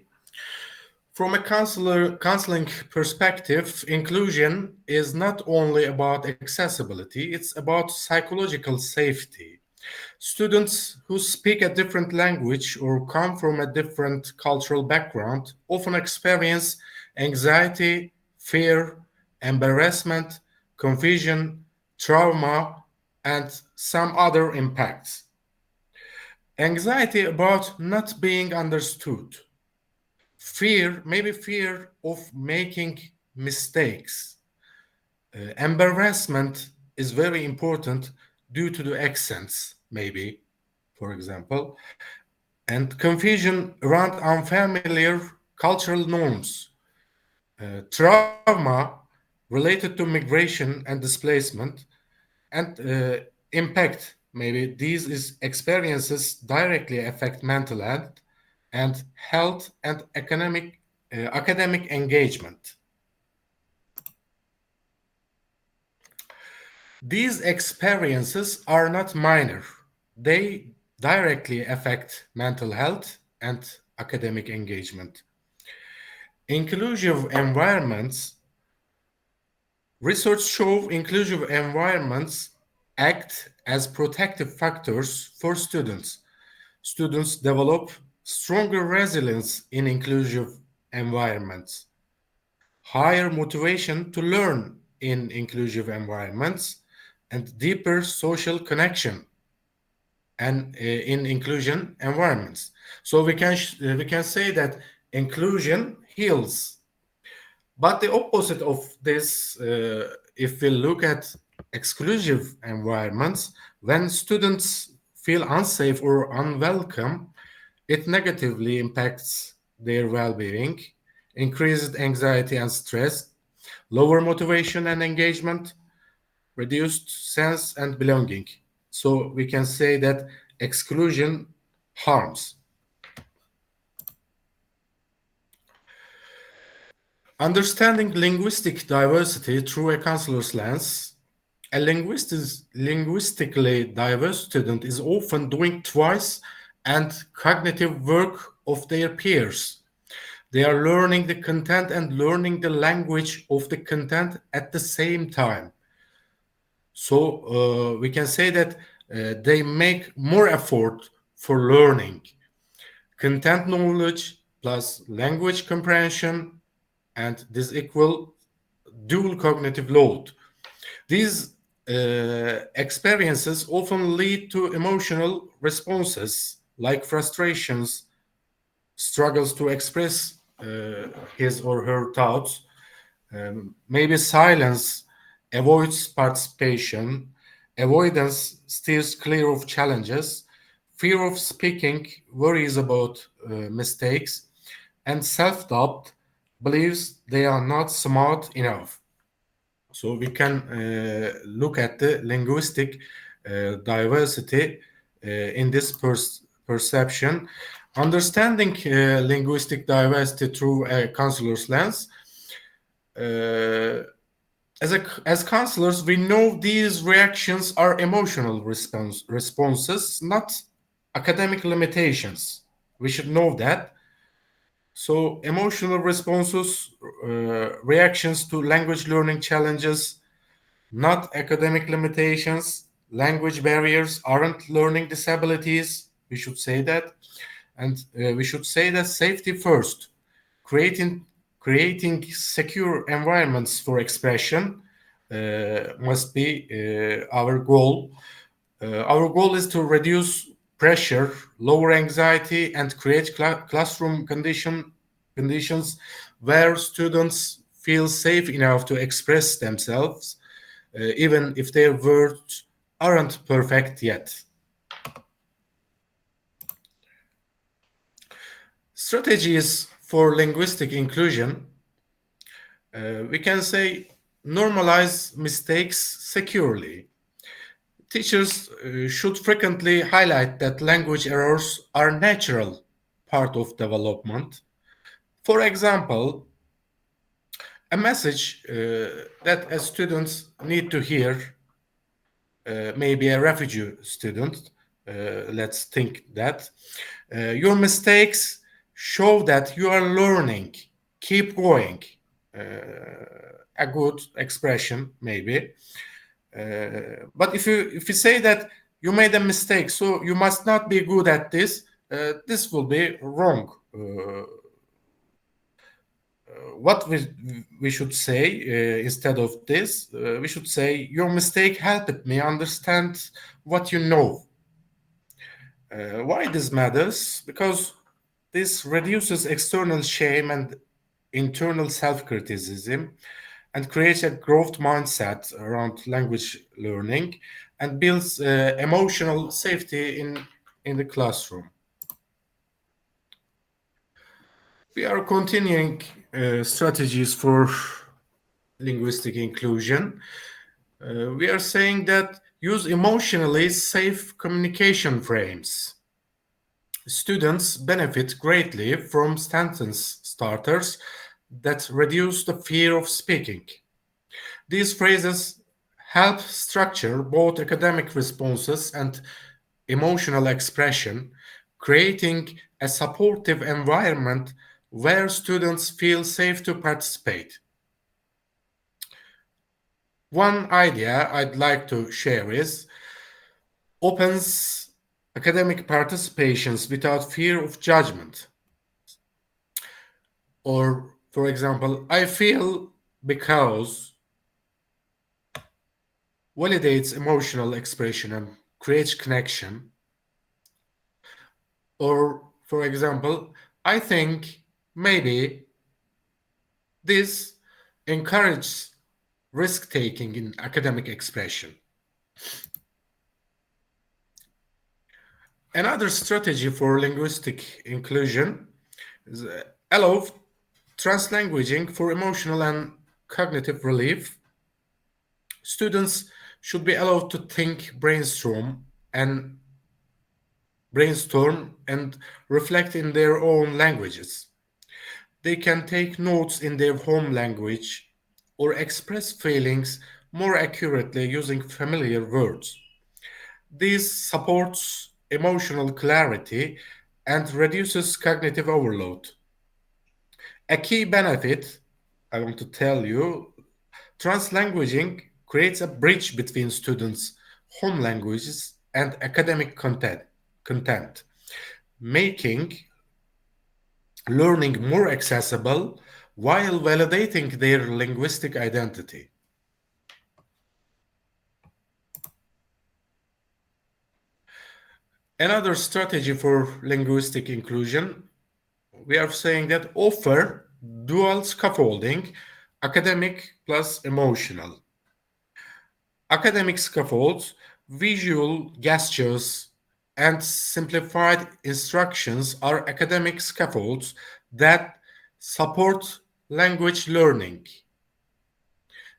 From a counseling perspective, inclusion is not only about accessibility, it's about psychological safety. Students who speak a different language or come from a different cultural background often experience anxiety, fear, embarrassment, confusion, trauma, and some other impacts. Anxiety about not being understood. Maybe fear of making mistakes. Embarrassment is very important due to the accents, maybe, for example, and confusion around unfamiliar cultural norms. Trauma related to migration and displacement, and impact, maybe these experiences directly affect mental health and academic engagement. These experiences are not minor. They directly affect mental health and academic engagement. Inclusive environments, research show inclusive environments act as protective factors for students. Students develop stronger resilience in inclusive environments, higher motivation to learn in inclusive environments, and deeper social connection and in inclusion environments. So we can say that inclusion heals. But the opposite of this, if we look at exclusive environments, when students feel unsafe or unwelcome, it negatively impacts their well-being, increased anxiety and stress, lower motivation and engagement, reduced sense and belonging. So we can say that exclusion harms. Understanding linguistic diversity through a counselor's lens, a linguistically diverse student is often doing twice and cognitive work of their peers. They are learning the content and learning the language of the content at the same time. So we can say that they make more effort for learning. Content knowledge plus language comprehension, and this equal dual cognitive load. These experiences often lead to emotional responses like frustrations, struggles to express his or her thoughts, maybe silence avoids participation, avoidance steers clear of challenges, fear of speaking worries about mistakes, and self-doubt believes they are not smart enough. So we can look at the linguistic diversity in this perception. Understanding linguistic diversity through a counselor's lens, As counselors, we know these reactions are emotional responses, not academic limitations. We should know that. So emotional responses, reactions to language learning challenges, not academic limitations. Language barriers aren't learning disabilities. We should say that. And we should say that safety first. Creating secure environments for expression must be our goal. Our goal is to reduce pressure, lower anxiety, and create classroom conditions where students feel safe enough to express themselves, even if their words aren't perfect yet. Strategies for linguistic inclusion. We can say normalize mistakes securely. Teachers should frequently highlight that language errors are natural part of development. For example, a message that a student need to hear, maybe a refugee student, let's think that, your mistakes show that you are learning, keep going. A good expression, maybe. But if you say that you made a mistake, so you must not be good at this, this will be wrong. What we should say instead of this, we should say your mistake helped me understand what you know. Why this matters? Because this reduces external shame and internal self-criticism and creates a growth mindset around language learning and builds emotional safety in the classroom. We are continuing strategies for linguistic inclusion. We are saying that use emotionally safe communication frames. Students benefit greatly from sentence starters that reduce the fear of speaking. These phrases help structure both academic responses and emotional expression, creating a supportive environment where students feel safe to participate. One idea I'd like to share is opens academic participations without fear of judgment. Or, for example, I feel because validates emotional expression and creates connection. Or, for example, I think maybe this encourages risk-taking in academic expression. Another strategy for linguistic inclusion is allow translanguaging for emotional and cognitive relief. Students should be allowed to think, brainstorm and reflect in their own languages. They can take notes in their home language or express feelings more accurately using familiar words. This supports emotional clarity and reduces cognitive overload. A key benefit, I want to tell you, translanguaging creates a bridge between students' home languages and academic content, making learning more accessible while validating their linguistic identity. Another strategy for linguistic inclusion, we are saying that offer dual scaffolding, academic plus emotional. Academic scaffolds, visual gestures, and simplified instructions are academic scaffolds that support language learning.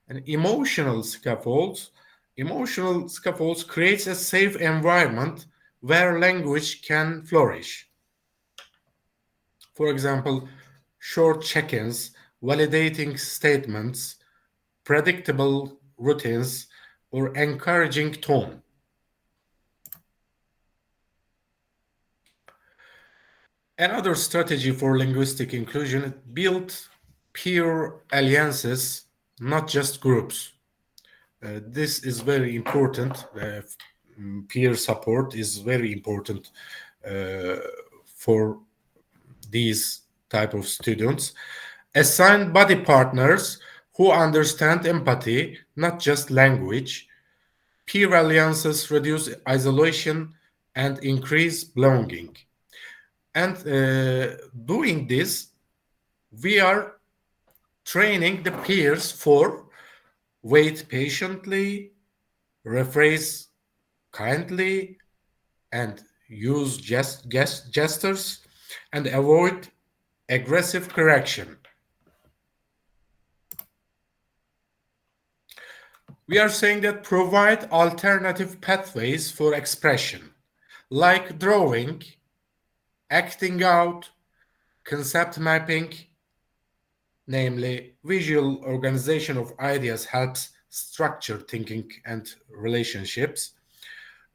And emotional scaffolds creates a safe environment where language can flourish. For example, short check-ins validating statements, predictable routines, or encouraging tone. Another strategy for linguistic inclusion: build peer alliances, not just groups. This is very important. Peer support is very important for these type of students. Assign buddy partners who understand empathy, not just language. Peer alliances reduce isolation and increase belonging. And doing this, we are training the peers for wait patiently, rephrase kindly, and use gestures, and avoid aggressive correction. We are saying that provide alternative pathways for expression, like drawing, acting out, concept mapping, namely visual organization of ideas helps structure thinking and relationships,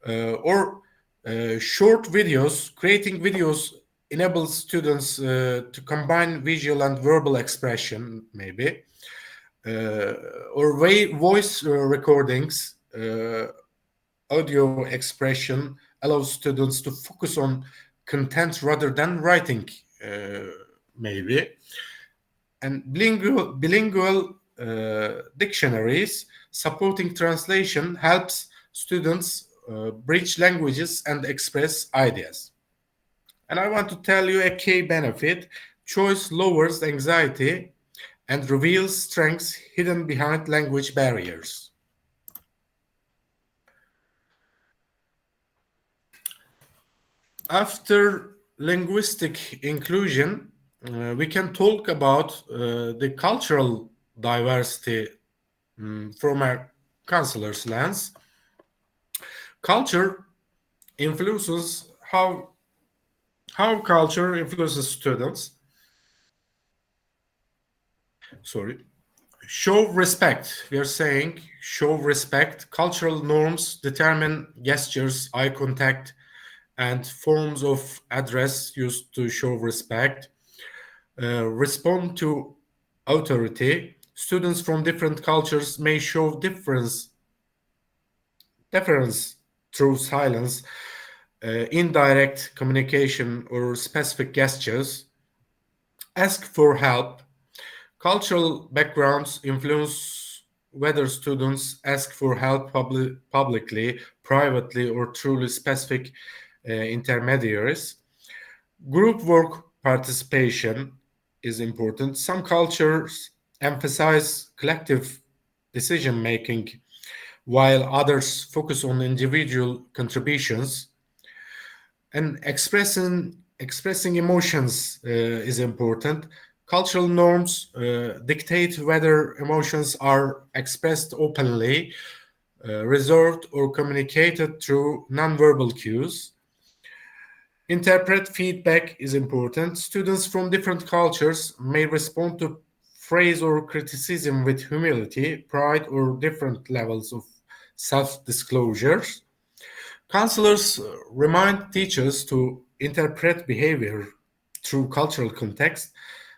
or short videos. Creating videos enables students to combine visual and verbal expression, maybe, or voice recordings. Audio expression allows students to focus on content rather than writing, maybe. And bilingual dictionaries supporting translation helps students bridge languages and express ideas. And I want to tell you a key benefit: choice lowers anxiety and reveals strengths hidden behind language barriers. After linguistic inclusion, we can talk about the cultural diversity from a counselor's lens. Culture influences how culture influences students. Show respect. We are saying show respect. Cultural norms determine gestures, eye contact, and forms of address used to show respect. Respond to authority. Students from different cultures may show deference through silence, indirect communication, or specific gestures. Ask for help. Cultural backgrounds influence whether students ask for help publicly, privately, or through specific intermediaries. Group work participation is important. Some cultures emphasize collective decision making, while others focus on individual contributions. And expressing emotions is important. Cultural norms dictate whether emotions are expressed openly, reserved, or communicated through nonverbal cues. Interpret feedback is important. Students from different cultures may respond to praise or criticism with humility, pride, or different levels of self-disclosures. Counselors remind teachers to interpret behavior through cultural context,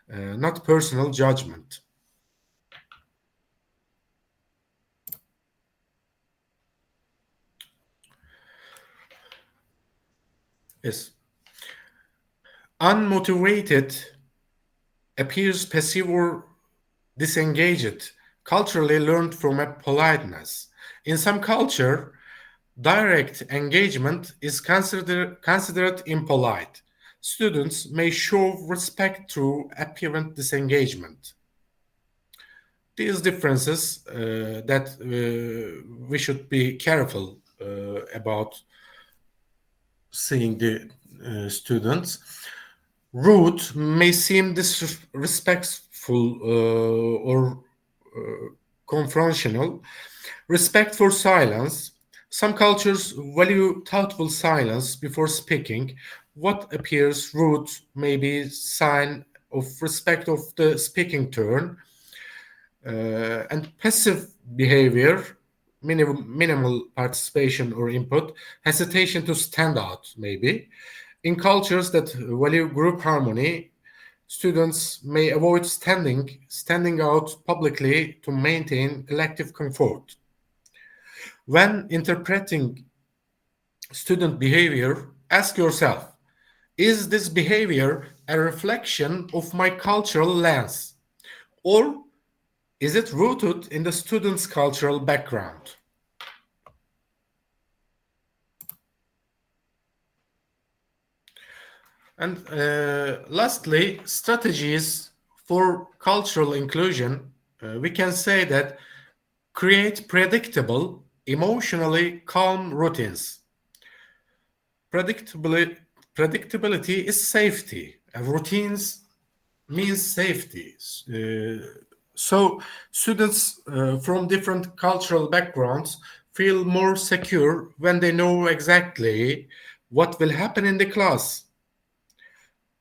not personal judgment. Yes. Unmotivated appears passive or disengaged, culturally learned from a politeness. In some culture, direct engagement is considered impolite. Students may show respect through apparent disengagement. These differences that we should be careful about seeing the students. Rude may seem disrespectful or confrontational. Respect for silence. Some cultures value thoughtful silence before speaking. What appears rude may be sign of respect of the speaking turn, and passive behavior, minimal participation or input, hesitation to stand out, maybe. In cultures that value group harmony, students may avoid standing out publicly to maintain collective comfort. When interpreting student behavior, ask yourself, is this behavior a reflection of my cultural lens? Or is it rooted in the student's cultural background? And lastly, strategies for cultural inclusion. We can say that create predictable, emotionally calm routines. Predictability is safety, and routines means safety. So students from different cultural backgrounds feel more secure when they know exactly what will happen in the class,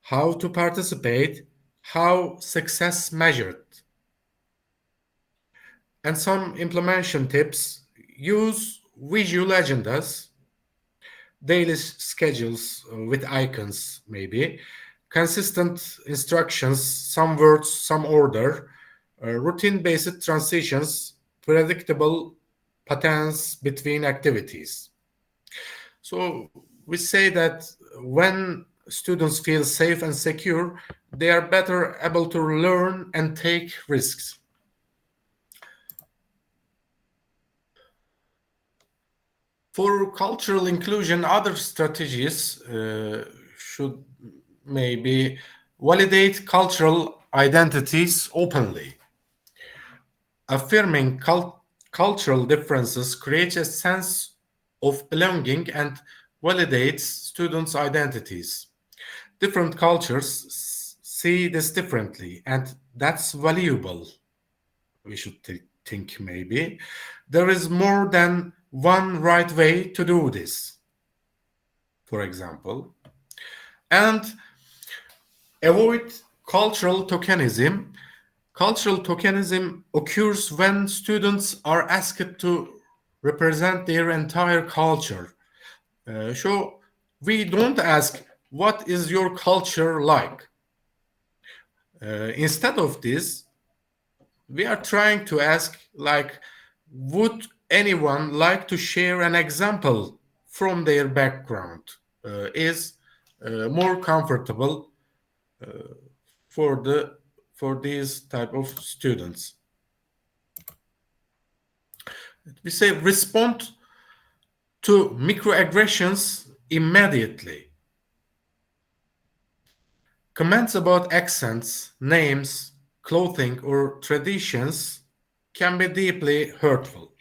how to participate, how success measured. And some implementation tips: use visual agendas, daily schedules with icons, maybe, consistent instructions, some words, some order, routine-based transitions, predictable patterns between activities. So we say that when students feel safe and secure, they are better able to learn and take risks. For cultural inclusion, other strategies should maybe validate cultural identities openly. Affirming cultural differences creates a sense of belonging and validates students' identities. Different cultures see this differently, and that's valuable. We should think maybe. There is more than one right way to do this, for example. And avoid cultural tokenism. Cultural tokenism occurs when students are asked to represent their entire culture. So we don't ask, what is your culture like? Instead of this, we are trying to ask, like, would anyone like to share an example from their background? Is more comfortable for these type of students. We say respond to microaggressions immediately. Comments about accents, names, clothing, or traditions can be deeply hurtful.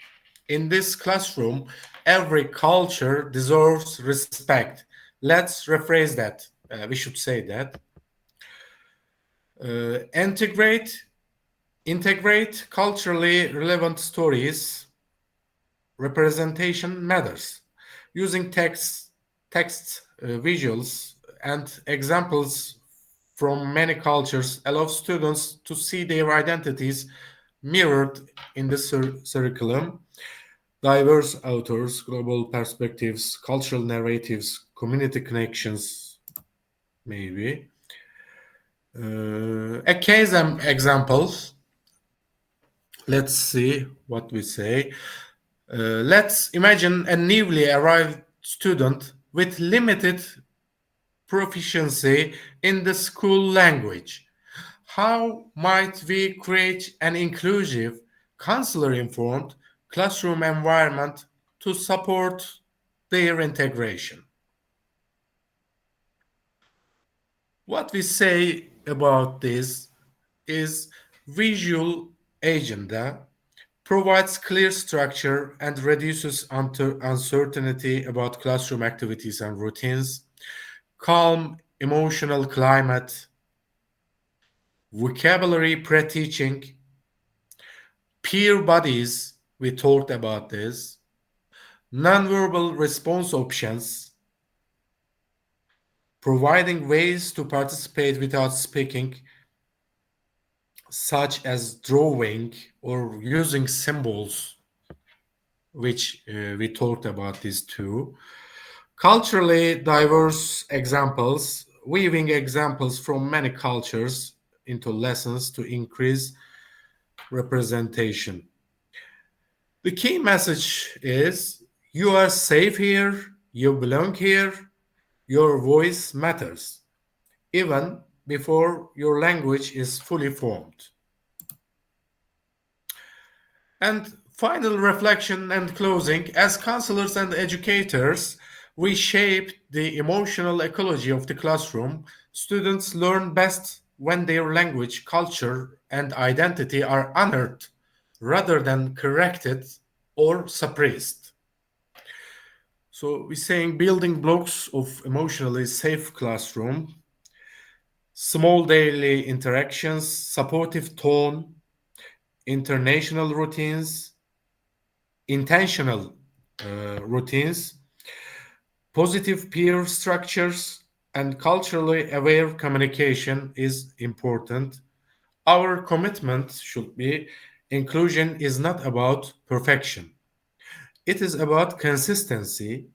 In this classroom, every culture deserves respect. Let's rephrase that. We should say that. Integrate culturally relevant stories. Representation matters. Using texts, visuals, and examples from many cultures allows students to see their identities mirrored in the curriculum. Diverse authors, global perspectives, cultural narratives, community connections, maybe. A case example. Let's see what we say. Let's imagine a newly arrived student with limited proficiency in the school language. How might we create an inclusive, counselor-informed classroom environment to support their integration? What we say about this is visual agenda provides clear structure and reduces uncertainty about classroom activities and routines, calm emotional climate, vocabulary pre-teaching, peer buddies, we talked about this, nonverbal response options, providing ways to participate without speaking, such as drawing or using symbols, which we talked about these two. Culturally diverse examples, weaving examples from many cultures into lessons to increase representation. The key message is you are safe here, you belong here, your voice matters, even before your language is fully formed. And final reflection and closing, as counselors and educators, we shape the emotional ecology of the classroom. Students learn best when their language, culture, and identity are honored rather than corrected or suppressed. So we're saying building blocks of emotionally safe classroom, small daily interactions, supportive tone, international routines, intentional routines, positive peer structures, and culturally aware communication is important. Our commitment should be inclusion is not about perfection. It is about consistency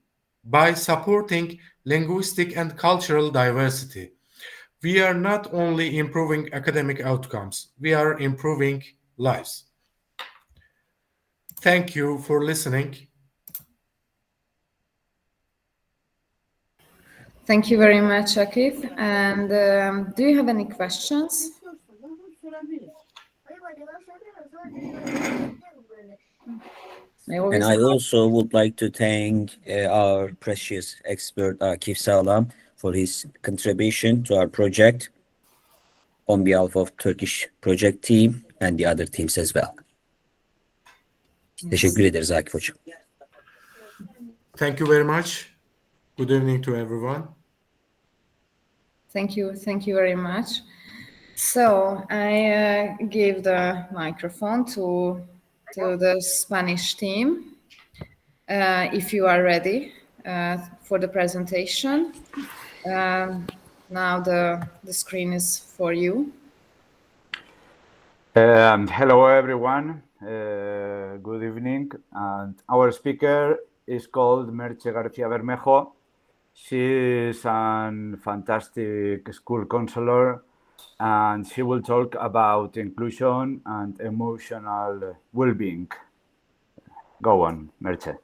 by supporting linguistic and cultural diversity. We are not only improving academic outcomes, we are improving lives. Thank you for listening. Thank you very much, Akif. And do you have any questions? And I also would like to thank our precious expert Akif Sağlam for his contribution to our project on behalf of Turkish project team and the other teams as well. Teşekkür ederiz Akif Hocam. Thank you very much. Good evening to everyone. Thank you very much. So I give the microphone to the Spanish team. If you are ready for the presentation. Now the screen is for you. Hello everyone, good evening. And our speaker is called Merche García Bermejo. She is a fantastic school counselor and she will talk about inclusion and emotional well-being. Go on, Merche.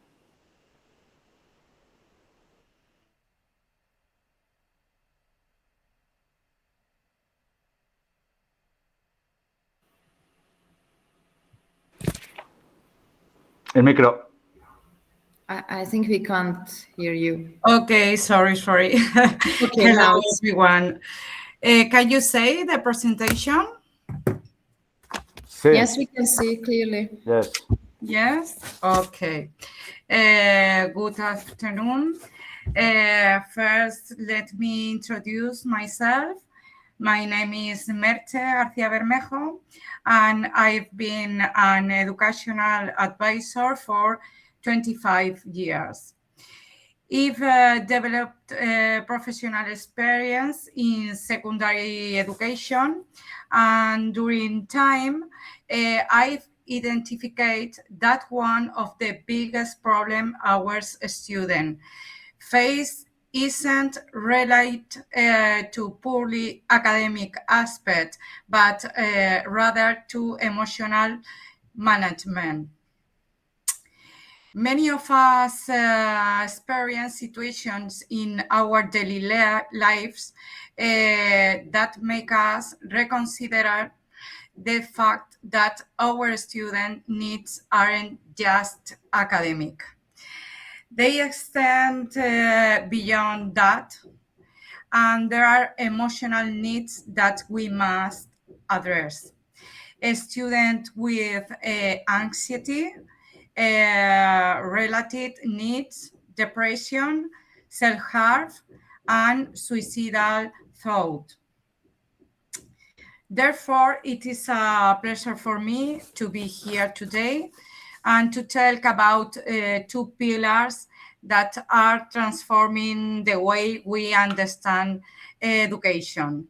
El micro. I think we can't hear you. Okay, sorry. Okay, Hello, everyone. Can you say the presentation? Sí. Yes, we can see clearly. Yes. Yes? Okay. Good afternoon. First, let me introduce myself. My name is Merche García Bermejo, and I've been an educational advisor for 25 years. I've developed professional experience in secondary education, and during time, I've identified that one of the biggest problems our students face isn't related to purely academic aspect, but rather to emotional management. Many of us experience situations in our daily lives that make us reconsider the fact that our student needs aren't just academic. They extend beyond that, and there are emotional needs that we must address. A student with anxiety, related needs, depression, self-harm, and suicidal thought. Therefore, it is a pleasure for me to be here today and to talk about two pillars that are transforming the way we understand education.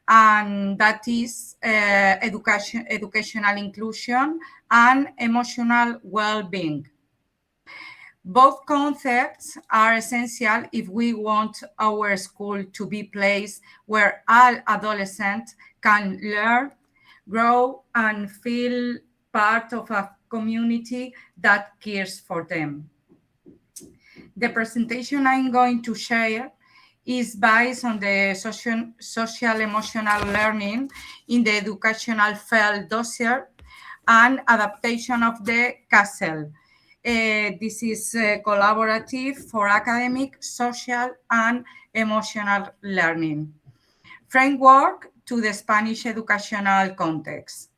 and that is educational inclusion and emotional well-being. Both concepts are essential if we want our school to be a place where all adolescents can learn, grow, and feel part of a community that cares for them. The presentation I'm going to share is based on the social emotional learning in the educational field dossier and adaptation of the CASEL. This is collaborative for academic, social, and emotional learning framework to the Spanish educational context.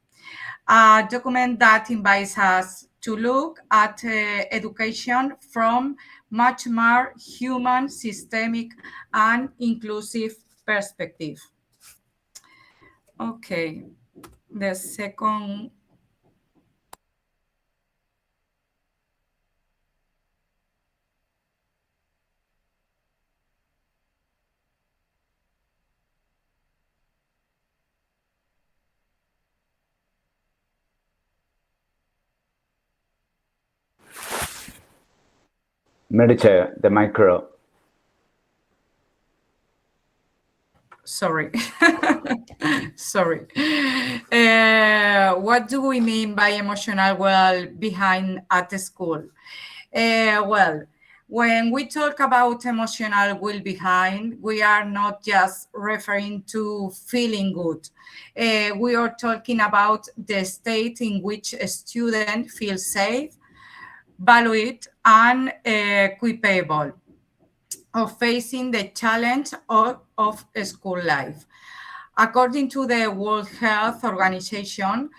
A document that invites us to look at education from much more human, systemic, and inclusive perspective. Okay, the second. Merche, the micro. Sorry. Sorry. What do we mean by emotional well-being at the school? Well, when we talk about emotional well-being, we are not just referring to feeling good. We are talking about the state in which a student feels safe, valued, and equipable of facing the challenge of school life. According to the World Health Organization,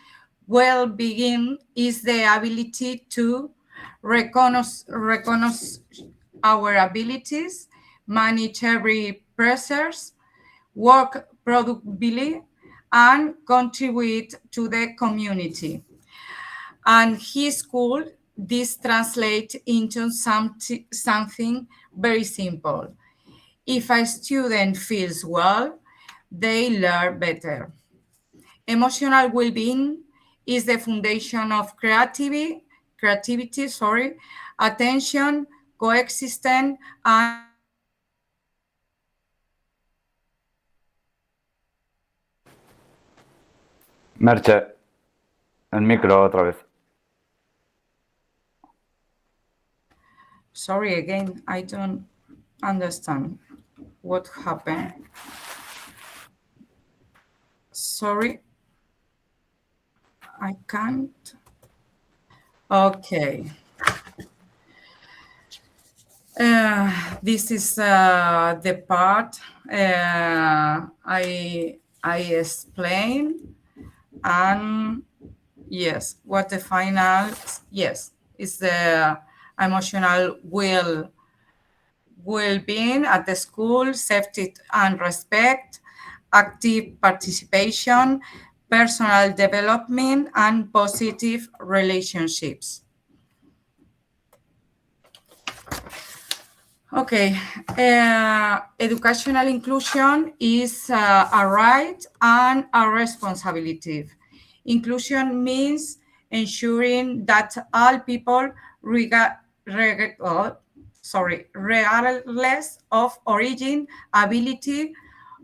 well-being is the ability to recognize our abilities, manage every pressures, work productively, and contribute to the community. And his school, this translates into something very simple. If a student feels well, they learn better. Emotional well-being is the foundation of creativity, attention, coexistence, and Merche, el micro otra vez. Sorry again, I don't understand what happened. Sorry, I can't. Okay. This is the part I explained, and yes, what the final, yes, is the emotional well-being at the school, safety and respect, active participation, personal development, and positive relationships. Okay, educational inclusion is a right and a responsibility. Inclusion means ensuring that all people, regardless of origin, ability,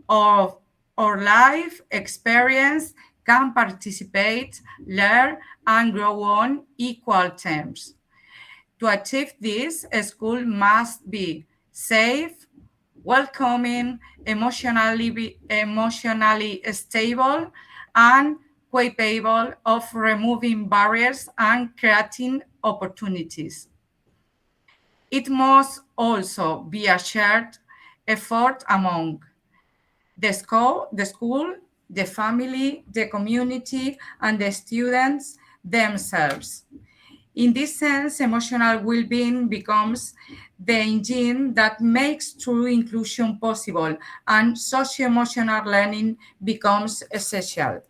or life experience, can participate, learn, and grow on equal terms. To achieve this, a school must be safe, welcoming, emotionally stable, and capable of removing barriers and creating opportunities. It must also be a shared effort among the school, the family, the community, and the students themselves. In this sense, emotional well-being becomes the engine that makes true inclusion possible, and socio-emotional learning becomes essential.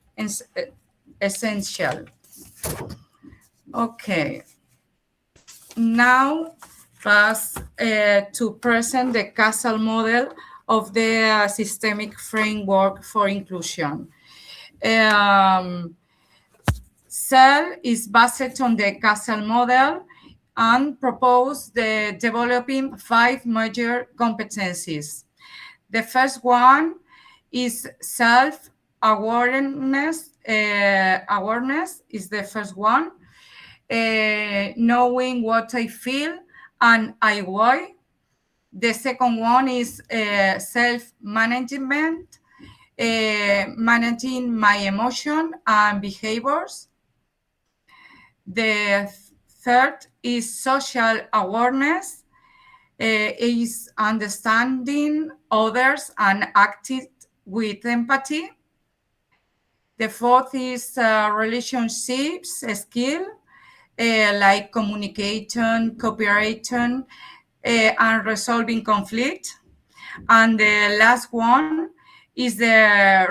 Okay. Now, pass to present the CASEL model of the systemic framework for inclusion. CEL is based on the Castle model and propose the developing 5 major competencies. The first one is self-awareness. Awareness is the first one. Knowing what I feel and I why. The second one is self-management, managing my emotion and behaviors. The third is social awareness, is understanding others and acting with empathy. The fourth is relationships skill, like communication, cooperation, and resolving conflict. And the last one is the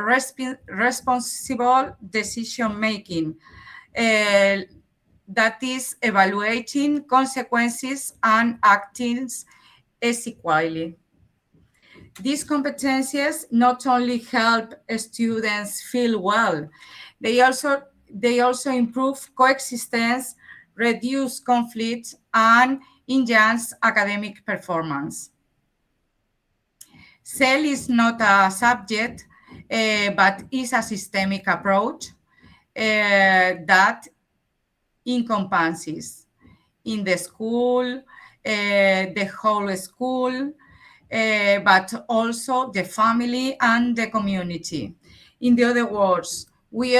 responsible decision making, that is evaluating consequences and acting equally. These competencies not only help students feel well, they also improve coexistence, reduce conflict, and enhance academic performance. CEL is not a subject, but is a systemic approach that encompasses in the school, the whole school, but also the family and the community. In the other words, we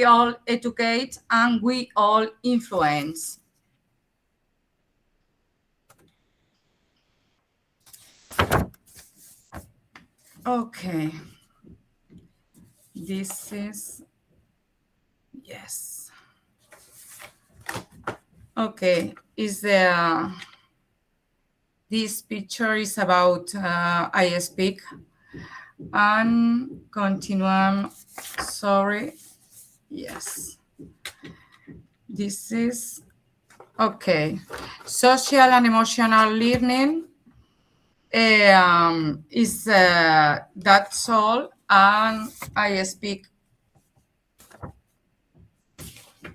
all educate and we all influence. Okay. This is, yes. Okay, this picture is about I speak and continuum, sorry, yes. This is, okay, social and emotional learning is that's all, and I speak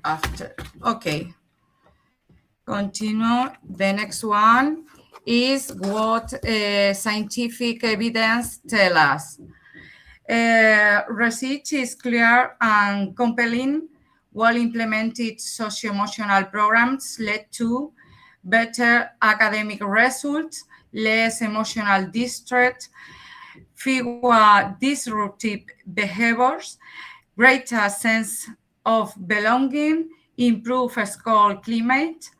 after. Okay. Continue. The next one is what scientific evidence tells us. Research is clear and compelling. Well-implemented socio-emotional programs led to better academic results, less emotional distress, fewer disruptive behaviors, greater sense of belonging, improved school climate,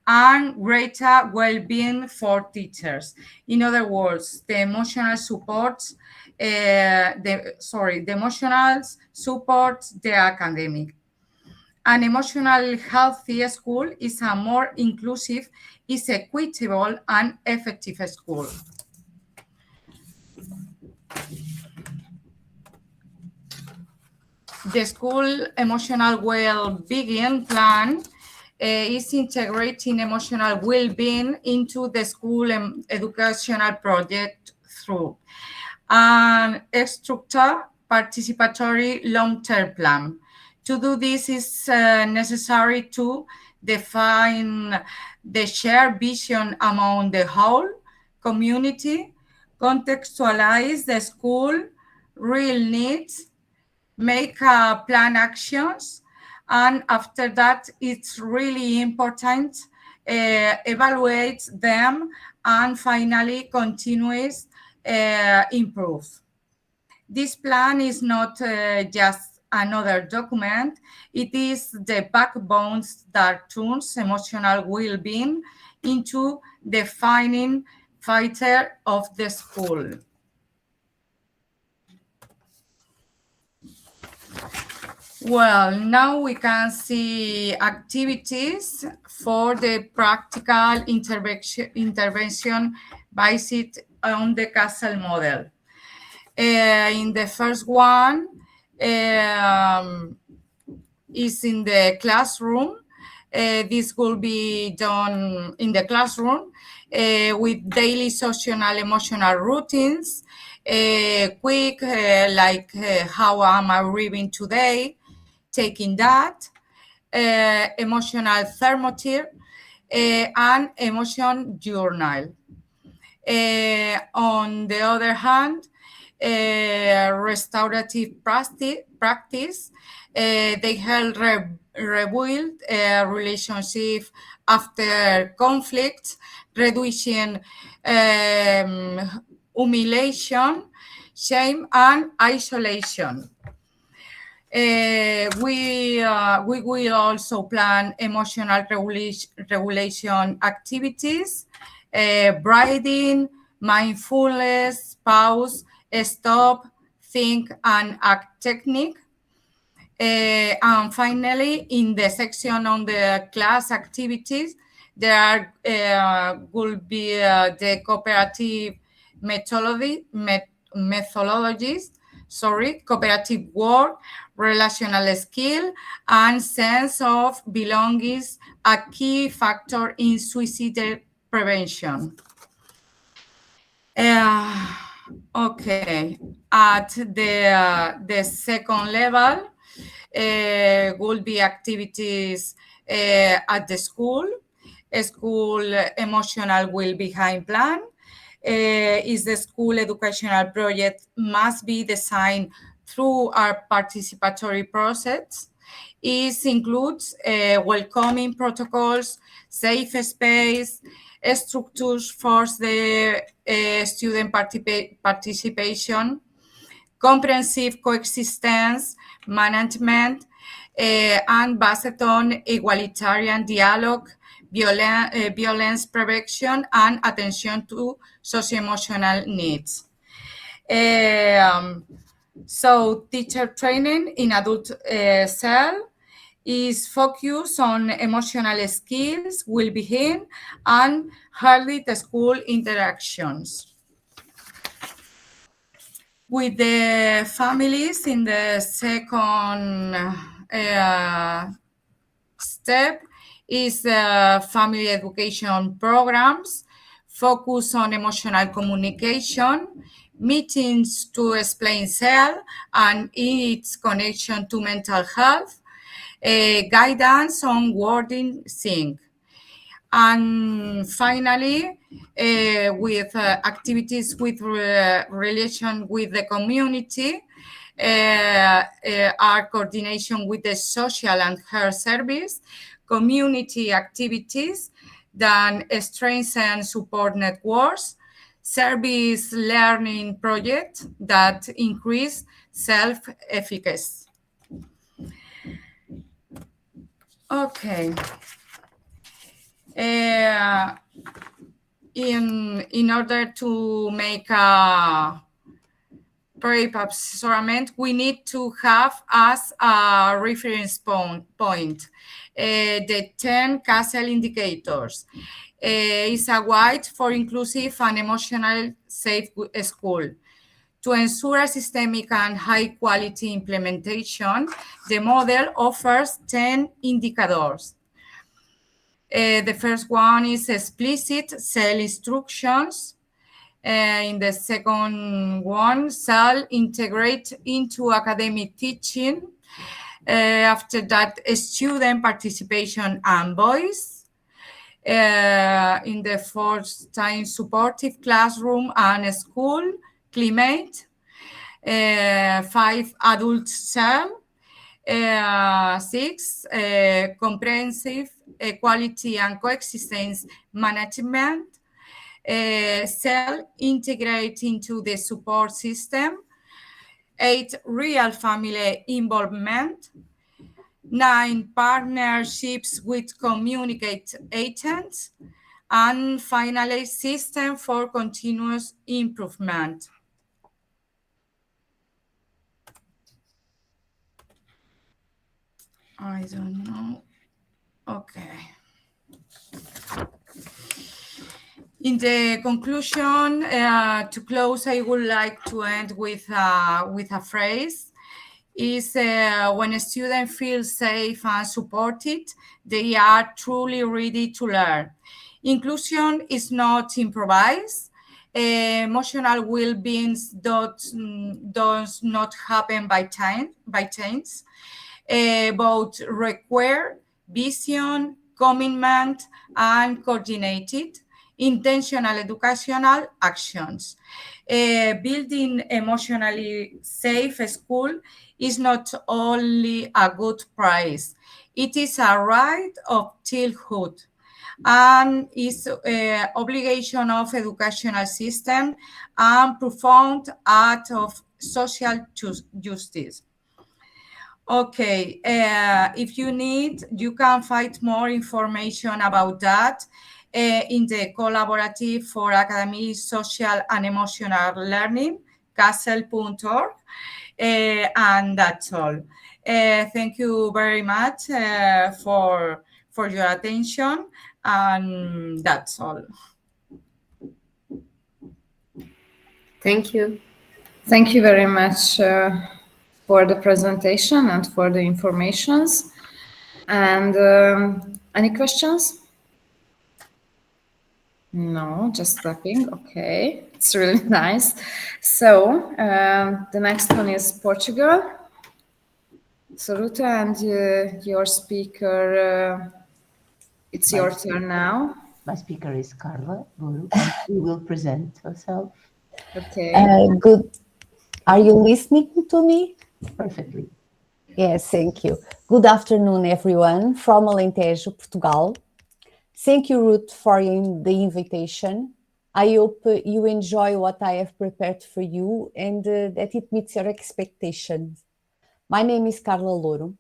and greater well-being for teachers. In other words, the emotional supports, the emotional supports the academic. An emotional healthy school is a more inclusive, is equitable, and effective school. The school emotional well-being plan is integrating emotional well-being into the school educational project through an structured participatory long-term plan. To do this is necessary to define the shared vision among the whole community, contextualize the school real needs, make plan actions, and after that, it's really important, evaluate them, and finally continuous improve. This plan is not just another document, it is the backbone that turns emotional well-being into the defining feature of the school. Well, now we can see activities for the practical intervention based on the Castle model. In the first one is in the classroom. This will be done in the classroom with daily social and emotional routines, quick, like how am I reading today, taking that, emotional thermometer, and emotion journal. On the other hand, restorative practice, they help rebuild a relationship after conflict, reducing humiliation, shame, and isolation. We will also plan emotional regulation activities, breathing, mindfulness, pause, stop, think, and act technique. And finally, in the section on the class activities, there will be the cooperative methodologies, cooperative work, relational skill, and sense of belonging, a key factor in suicide prevention. Okay, at the second level, will be activities at the school. A school emotional well-being plan is the school educational project must be designed through our participatory process. It includes welcoming protocols, safe space, structures for the student participation, comprehensive coexistence, management, and based on egalitarian dialogue, violence prevention, and attention to socio-emotional needs. So teacher training in adult cell is focused on emotional skills, well-being, and early school interactions. With the families in the second step is family education programs, focus on emotional communication, meetings to explain self and its connection to mental health, guidance on wording sync. And finally, with activities with relation with the community, our coordination with the social and health service, community activities, then strengthen support networks, service learning projects that increase self-efficacy. Okay. In order to make a pre-assessment, we need to have as a reference point the 10 CASEL indicators. Is a guide for inclusive and emotional safe school. To ensure a systemic and high-quality implementation, the model offers 10 indicators. The first one is explicit cell instructions. In the second one, cell integrate into academic teaching. After that, student participation and voice. In the fourth time, supportive classroom and school climate. 5, adult cell. 6, comprehensive equality and coexistence management. Cell integrate into the support system. 8, real family involvement. 9, partnerships with communicate agents. And finally, system for continuous improvement. I don't know. Okay. In the conclusion, to close, I would like to end with a phrase. is when a student feels safe and supported, they are truly ready to learn. Inclusion is not improvised. Emotional well-being does not happen by chance. Both require vision, commitment, and coordinated, intentional educational actions. Building emotionally safe school is not only a good prize, it is a right of childhood and is obligation of educational system and profound act of social justice. Okay, if you need, you can find more information about that in the Collaborative for Academic, Social and Emotional Learning, castle.org, and that's all. Thank you very much for your attention, and that's all. Thank you. Thank you very much for the presentation and for the informations. And any questions? No, just clapping. Okay, it's really nice. So the next one is Portugal. So Ruta, and your speaker, it's your turn now. My speaker is Carla Louro, and she will present herself. Okay. Good. Are you listening to me? Perfectly. Yes, thank you. Good afternoon, everyone, from Alentejo, Portugal. Thank you, Ruth, for the invitation. I hope you enjoy what I have prepared for you and that it meets your expectations. My name is Carla Louro,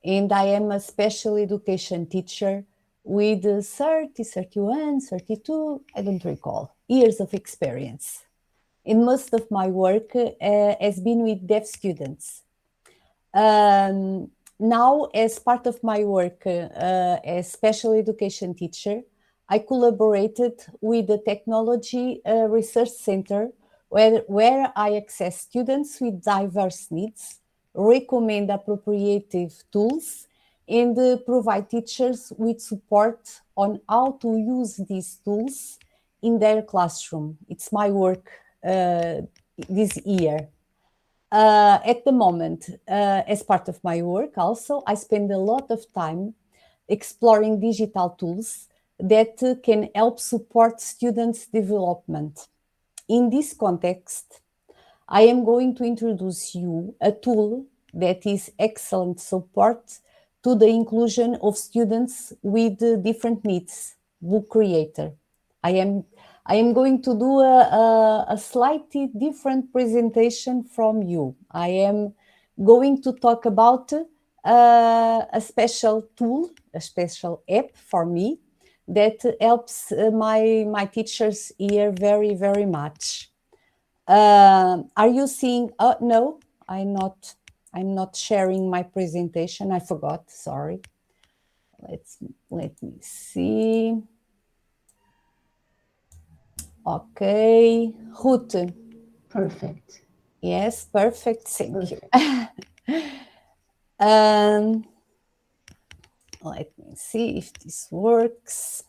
and I am a special education teacher with 30, 31, 32, I don't recall, years of experience. And most of my work has been with deaf students. Now, as part of my work as special education teacher, I collaborated with the Technology Research Center where I access students with diverse needs, recommend appropriate tools, and provide teachers with support on how to use these tools in their classroom. It's my work this year. At the moment, as part of my work also, I spend a lot of time exploring digital tools that can help support students' development. In this context, I am going to introduce you a tool that is excellent support to the inclusion of students with different needs, Book Creator. I am going to do a slightly different presentation from you. I am going to talk about a special tool, a special app for me that helps my teachers here very, very much. Are you seeing? Oh, no, I'm not sharing my presentation. I forgot, sorry. Let me see. Okay, Ruth. Perfect. Yes, perfect. Thank you. Let me see if this works.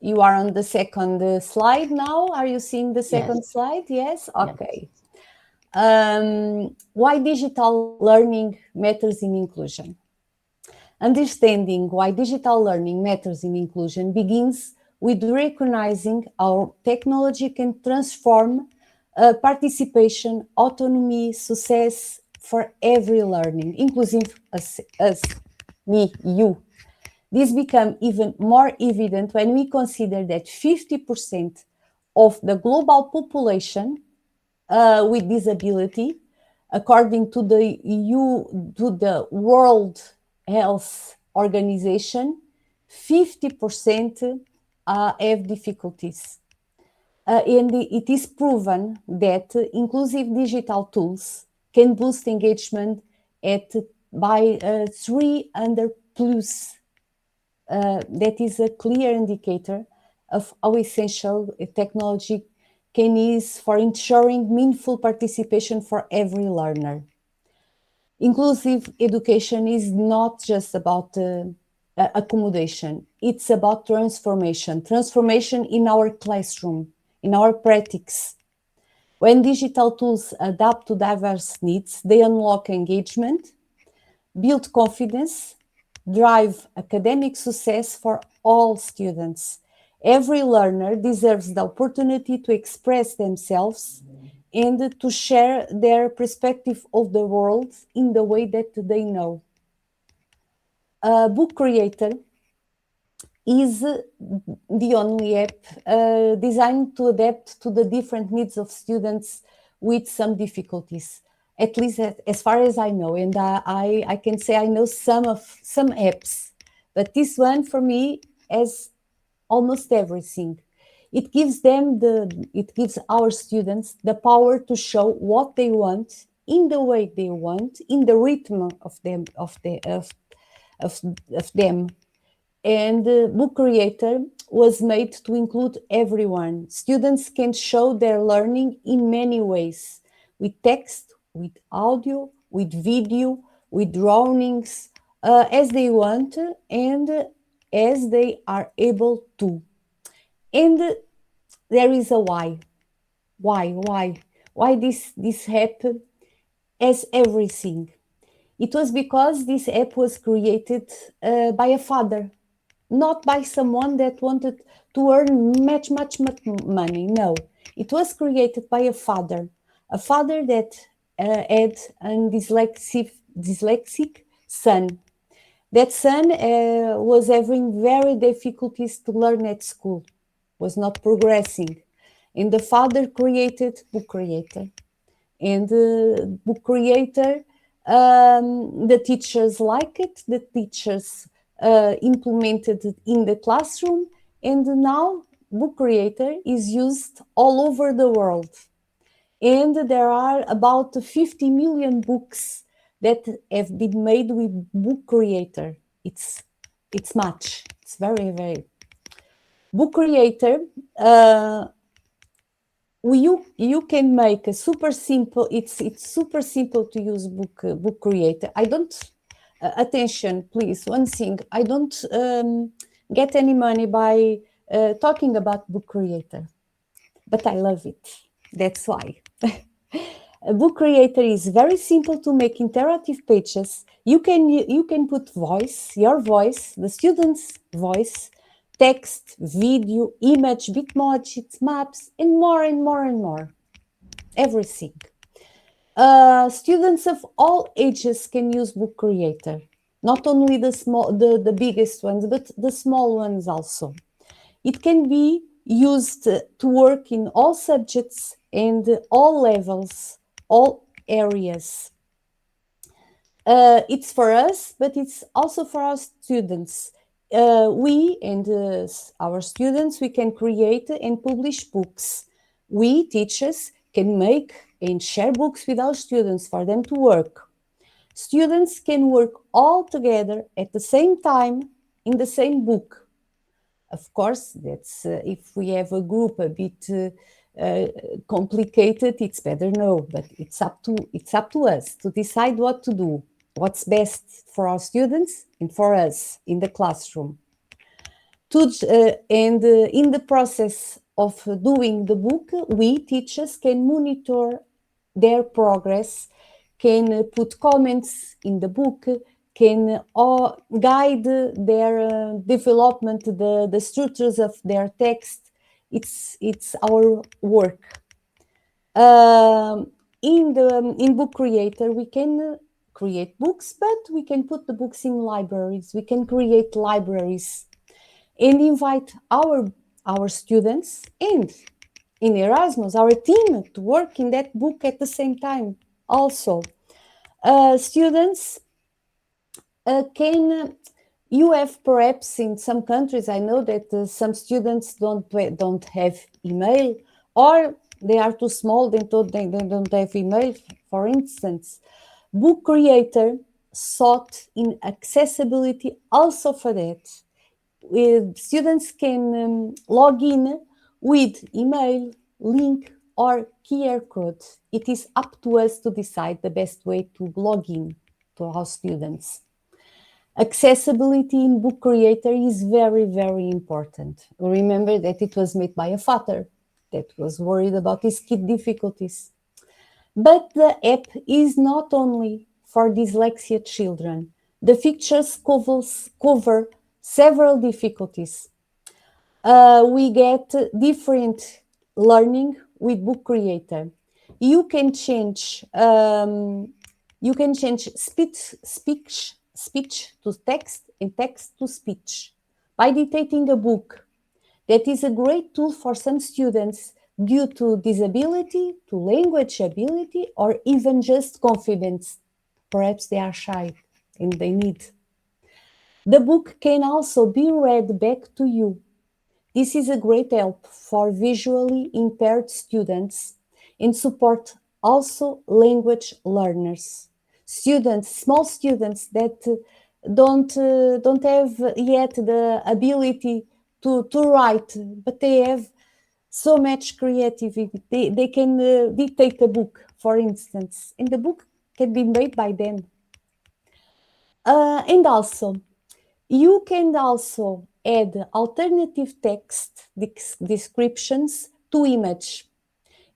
You are on the second slide now. Are you seeing the second slide? Yes? Okay. Yes. Why digital learning matters in inclusion? Understanding why digital learning matters in inclusion begins with recognizing how technology can transform participation, autonomy, success for every learning, inclusive us, me, you. This becomes even more evident when we consider that 50% of the global population with disability, according to the World Health Organization, 50% have difficulties. And it is proven that inclusive digital tools can boost engagement by 300 plus. That is a clear indicator of how essential technology is for ensuring meaningful participation for every learner. Inclusive education is not just about accommodation. It's about transformation in our classroom, in our practice. When digital tools adapt to diverse needs, they unlock engagement, build confidence, drive academic success for all students. Every learner deserves the opportunity to express themselves and to share their perspective of the world in the way that they know. A book creator is the only app designed to adapt to the different needs of students with some difficulties, at least as far as I know. And I can say I know some apps, but this one for me has almost everything. It gives our students the power to show what they want in the way they want, in the rhythm of them. And Book Creator was made to include everyone. Students can show their learning in many ways, with text, with audio, with video, with drawings, as they want and as they are able to. And there is a why. Why this app has everything? It was because this app was created by a father, not by someone that wanted to earn much money. No, it was created by a father that had a dyslexic son. That son was having very difficulties to learn at school, was not progressing. And the father created Book Creator. And Book Creator, the teachers like it, the teachers implemented it in the classroom, and now Book Creator is used all over the world. And there are about 50 million books that have been made with Book Creator. It's much. It's very. Book Creator, you can make a super simple. It's super simple to use Book Creator. I don't. Attention, please. One thing. I don't get any money by talking about Book Creator, but I love it. That's why. A Book Creator is very simple to make interactive pages. You can put your voice, the student's voice, text, video, image, bitmojis, maps, and more. Everything. Students of all ages can use Book Creator. Not only the biggest ones, but the small ones also. It can be used to work in all subjects and all levels, all areas. It's for us, but it's also for our students. We and our students, we can create and publish books. We, teachers, can make and share books with our students for them to work. Students can work all together at the same time in the same book. Of course, that's if we have a group a bit complicated, it's better no, but it's up to us to decide what to do, what's best for our students and for us in the classroom. And in the process of doing the book, we teachers can monitor their progress, can put comments in the book, can guide their development, the structures of their text. It's our work. In Book Creator, we can create books, but we can put the books in libraries. We can create libraries and invite our students and in Erasmus, our team, to work in that book at the same time. Also, students you have perhaps in some countries, I know that some students don't have email, or they are too small, they don't have email, for instance. Book Creator sought in accessibility also for that. Students can log in with email, link, or QR code. It is up to us to decide the best way to log in. to our students. Accessibility in Book Creator is very, very important. Remember that it was made by a father that was worried about his kid difficulties. But the app is not only for dyslexia children. The features cover several difficulties. We get different learning with Book Creator. You can change speech to text and text to speech by dictating a book. That is a great tool for some students due to disability, to language ability, or even just confidence. Perhaps they are shy and they need. The book can also be read back to you. This is a great help for visually impaired students and support also language learners. Small students that don't have yet the ability to write, but they have so much creativity. They can dictate a book, for instance, and the book can be made by them. And also, you can also add alternative text descriptions to image,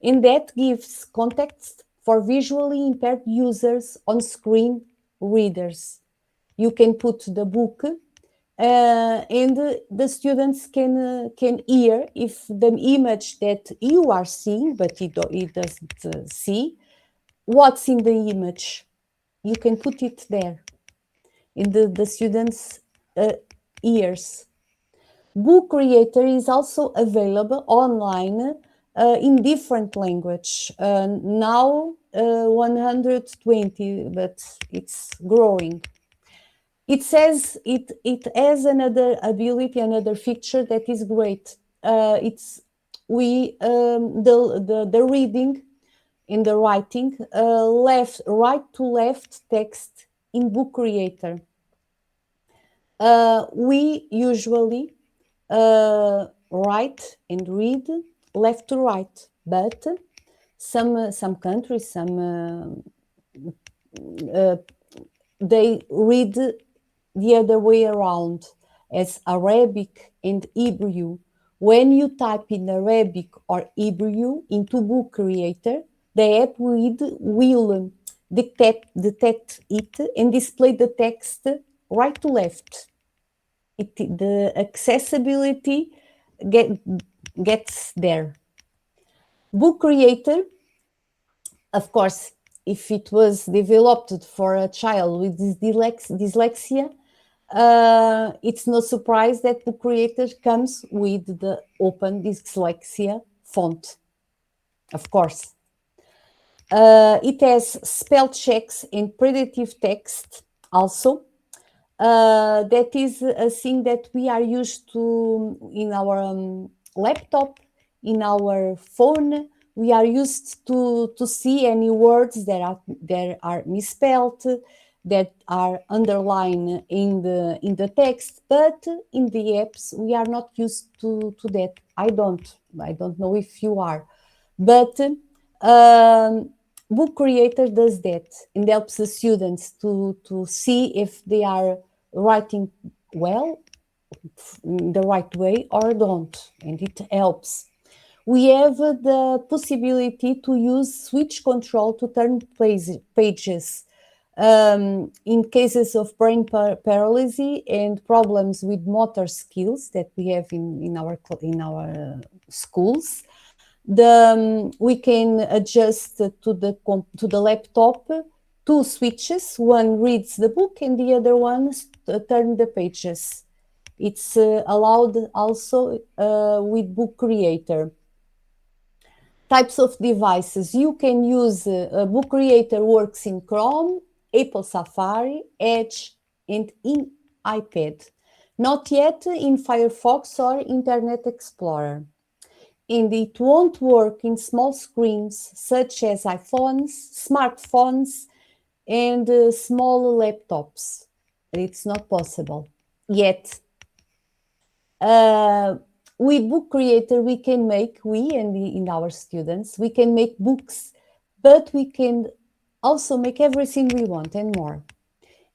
and that gives context for visually impaired users on screen readers. You can put the book and the students can hear if the image that you are seeing, but it doesn't see, what's in the image. You can put it there in the students' ears. Book Creator is also available online in different language. Now 120, but it's growing. It says it has another ability, another feature that is great. The reading in the writing, right to left text in Book Creator. We usually write and read left to right, but some countries, they read the other way around, as Arabic and Hebrew. When you type in Arabic or Hebrew into Book Creator, the app will detect it and display the text right to left. The accessibility gets there. Book Creator, of course, if it was developed for a child with dyslexia, it's no surprise that Book Creator comes with the open dyslexia font, of course. It has spell checks and predictive text also. That is a thing that we are used to in our laptop, in our phone. We are used to see any words that are misspelled, that are underlined in the text, but in the apps we are not used to that. I don't know if you are, but Book Creator does that and helps the students to see if they are writing well, the right way, or don't, and it helps. We have the possibility to use switch control to turn pages. In cases of brain paralysis and problems with motor skills that we have in our schools, we can adjust to the laptop two switches. One reads the book and the other one turn the pages. It's allowed also with Book Creator. Types of devices. You can use Book Creator works in Chrome, Apple Safari, Edge, and in iPad. Not yet in Firefox or Internet Explorer. And it won't work in small screens such as iPhones, smartphones, and small laptops. It's not possible yet. With Book Creator, we and our students, we can make books, but we can also make everything we want and more.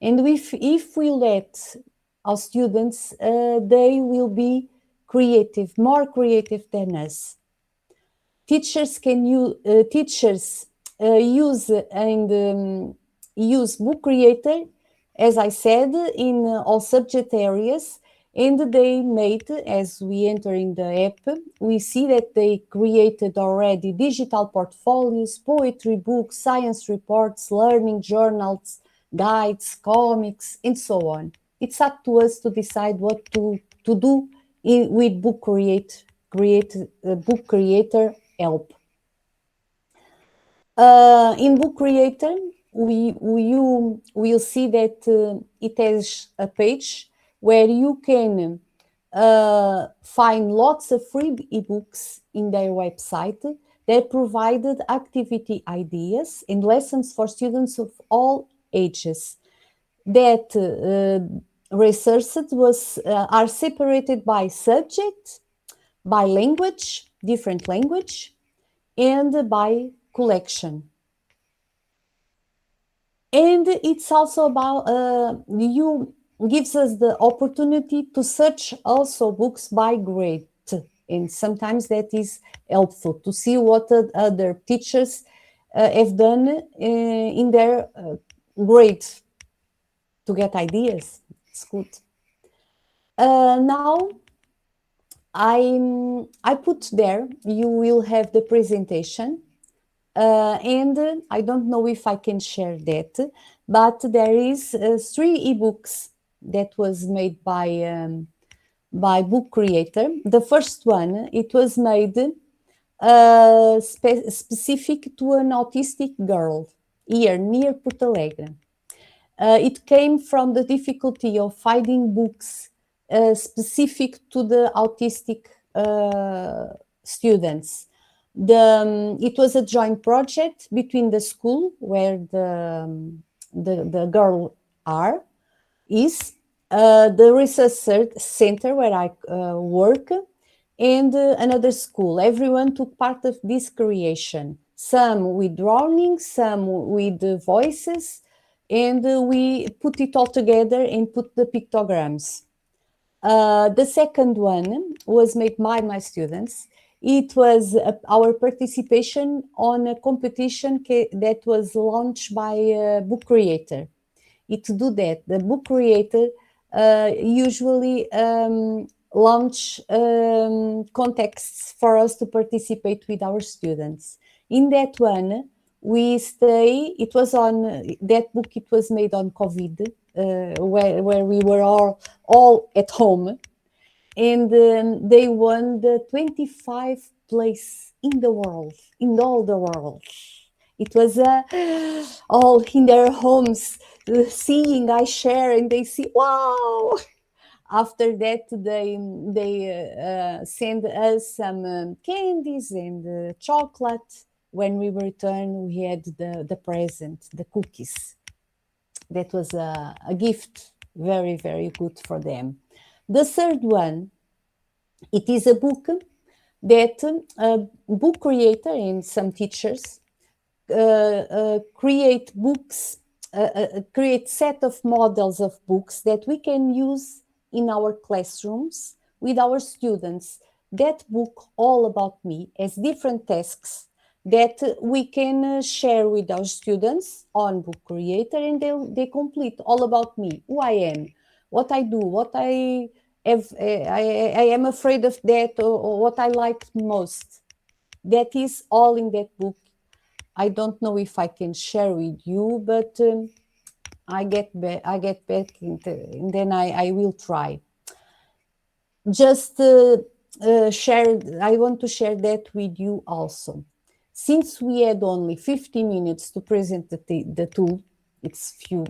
And if we let our students, they will be creative, more creative than us. Teachers can use use Book Creator, as I said, in all subject areas, and they made, as we enter in the app, we see that they created already digital portfolios, poetry books, science reports, learning journals, guides, comics, and so on. It's up to us to decide what to do with Book Creator help. In Book Creator, you will see that it has a page where you can find lots of free ebooks in their website that provided activity ideas and lessons for students of all ages. That resources are separated by subject, by language, different language, and by collection. And it's also about gives us the opportunity to search also books by grade, and sometimes that is helpful to see what other teachers have done in their grade to get ideas. It's good. Now I put there, you will have the presentation, and I don't know if I can share that, but there is 3 ebooks that was made by Book Creator. The first one, it was made specific to an autistic girl here near Porto Alegre. It came from the difficulty of finding books specific to the autistic students. It was a joint project between the school where the girl is, the research center where I work, and another school. Everyone took part of this creation, some with drawings, some with voices, and we put it all together and put the pictograms. The second one was made by my students. It was our participation on a competition that was launched by Book Creator. To do that, the Book Creator usually launch contexts for us to participate with our students. In that one, it was on that book, it was made on COVID, where we were all at home, and they won the 25th place in the world, in all the world. It was all in their homes, seeing I share, and they see, wow. After that, they send us some candies and chocolate. When we return, we had the present, the cookies. That was a gift, very, very good for them. The third one, it is a book that Book Creator and some teachers create books, create set of models of books that we can use in our classrooms with our students. That book, All About Me, has different tasks that we can share with our students on Book Creator, and they complete all about me, who I am, what I do, what I am afraid of that, or what I like most. That is all in that book. I don't know if I can share with you, but I get back and then I will try. Just I want to share that with you also. Since we had only 50 minutes to present the tool, it's few.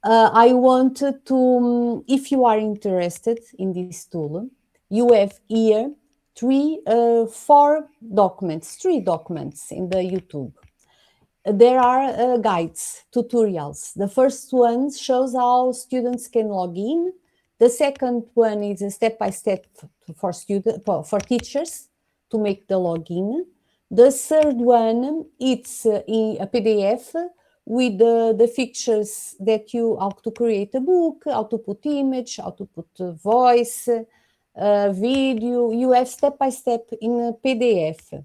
I want to, if you are interested in this tool, you have here three documents in the YouTube. There are guides, tutorials. The first one shows how students can log in. The second one is a step-by-step for teachers to make the login. The third one, it's a PDF with the features that how to create a book, how to put image, how to put voice, video. You have step by step in a PDF.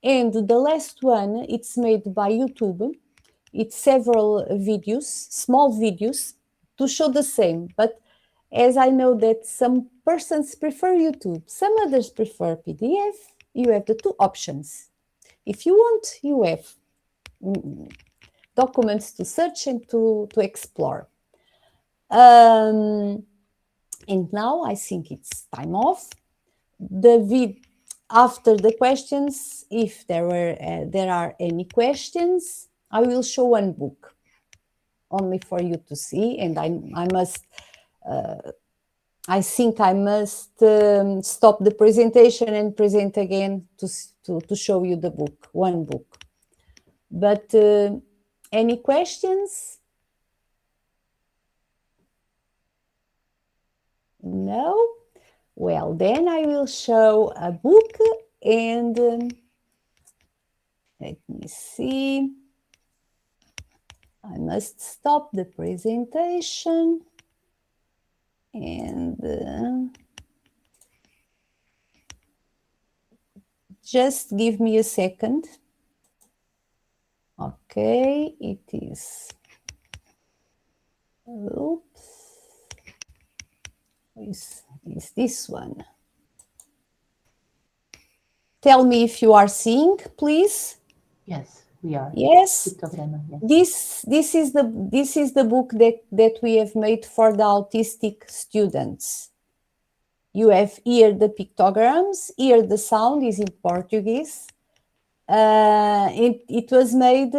And the last one, it's made by YouTube. It's several videos, small videos, to show the same. But as I know that some persons prefer YouTube, some others prefer PDF, you have the two options. If you want, you have documents to search and to explore. And now I think it's time off. After the questions, if there are any questions, I will show one book only for you to see, and I think I must stop the presentation and present again to show you the book, one book. But any questions? No? Well, then I will show a book, and let me see. I must stop the presentation, and just give me a second. Okay, it is. Oops. Is this one? Tell me if you are seeing, please. Yes, we are. Yes. Yes. This is the book that we have made for the autistic students. You have here the pictograms. Here the sound is in Portuguese. It was made.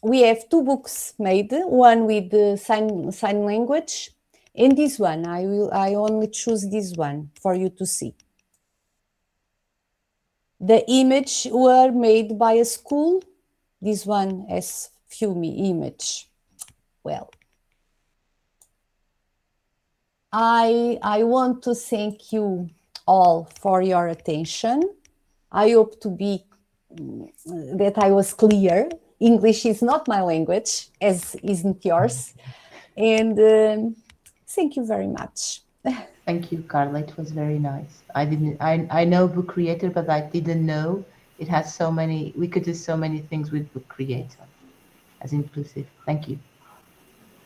We have two books made. One with the sign language. And this one, I only choose this one for you to see. The image were made by a school. This one has few image. Well, I want to thank you all for your attention. I hope that I was clear. English is not my language, as isn't yours. And thank you very much. Thank you, Carla. It was very nice. I know Book Creator, but I didn't know it has so many. We could do so many things with Book Creator as inclusive. Thank you.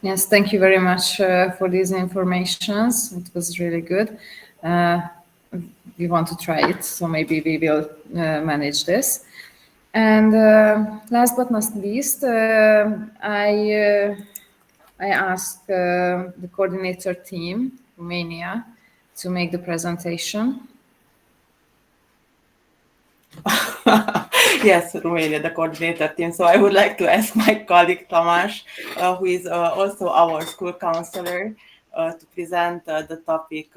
Yes, thank you very much for these informations. It was really good. We want to try it, so maybe we will manage this. And last but not least, I asked the coordinator team, Romania, to make the presentation. Yes, Romania, the coordinator team. So I would like to ask my colleague Tamás, who is also our school counselor, to present the topic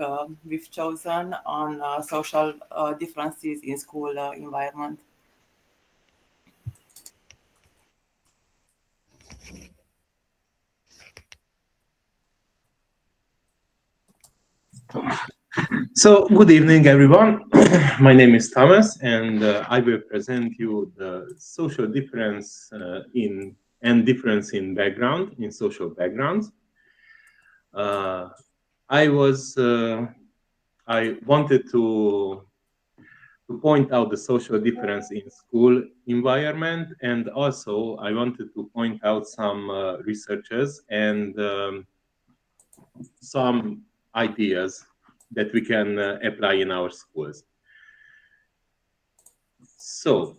we've chosen on social differences in school environment. So, good evening, everyone. My name is Thomas, and I will present you the social difference difference in background, in social backgrounds. I wanted to point out the social difference in school environment, and also I wanted to point out some researchers and some ideas that we can apply in our schools. So,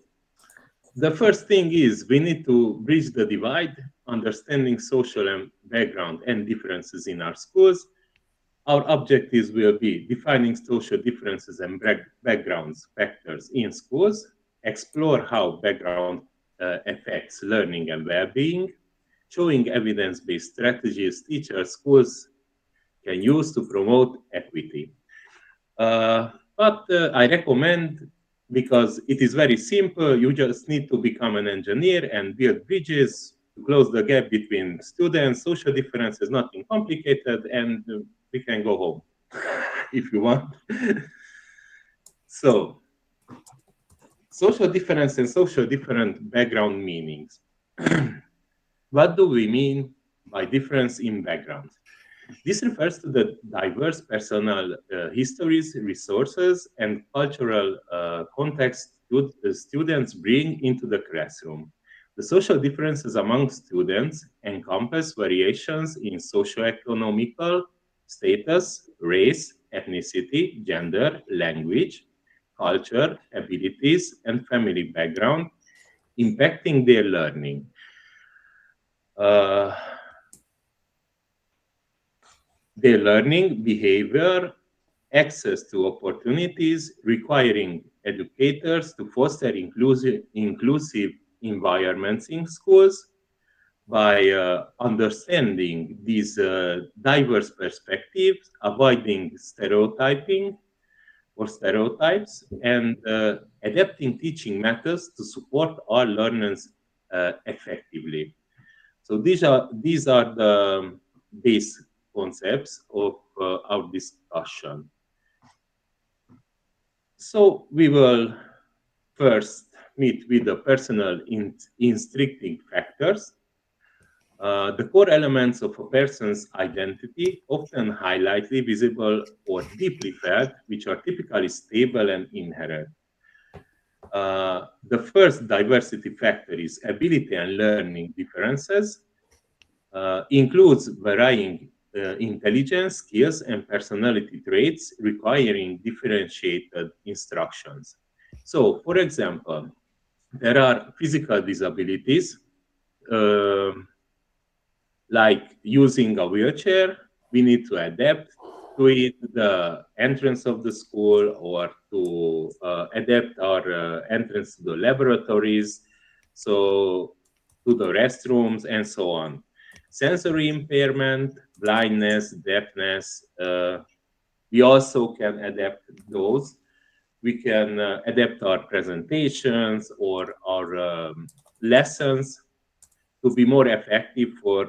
the first thing is we need to bridge the divide, understanding social and background and differences in our schools. Our objectives will be defining social differences and backgrounds factors in schools, explore how background affects learning and well-being, showing evidence-based strategies teachers, schools can use to promote equity. But I recommend, because it is very simple, you just need to become an engineer and build bridges to close the gap between students, social differences, nothing complicated, and we can go home if you want. So, social difference and social different background meanings. What do we mean by difference in background? This refers to the diverse personal histories, resources, and cultural context students bring into the classroom. The social differences among students encompass variations in socioeconomical status, race, ethnicity, gender, language, culture, abilities, and family background, impacting their learning. Their learning, behavior, access to opportunities, requiring educators to foster inclusive environments in schools. By understanding these diverse perspectives, avoiding stereotyping or stereotypes, and adapting teaching methods to support all learners effectively. So these are the base concepts of our discussion. So we will first meet with the personal instructing factors. The core elements of a person's identity, often highlightly visible or deeply felt, which are typically stable and inherent. The first diversity factor is ability and learning differences, includes varying intelligence, skills, and personality traits requiring differentiated instructions. So, for example, there are physical disabilities, like using a wheelchair. We need to adapt to it, the entrance of the school, or to adapt our entrance to the laboratories, so to the restrooms, and so on. Sensory impairment, blindness, deafness, we also can adapt those. We can adapt our presentations or our lessons to be more effective for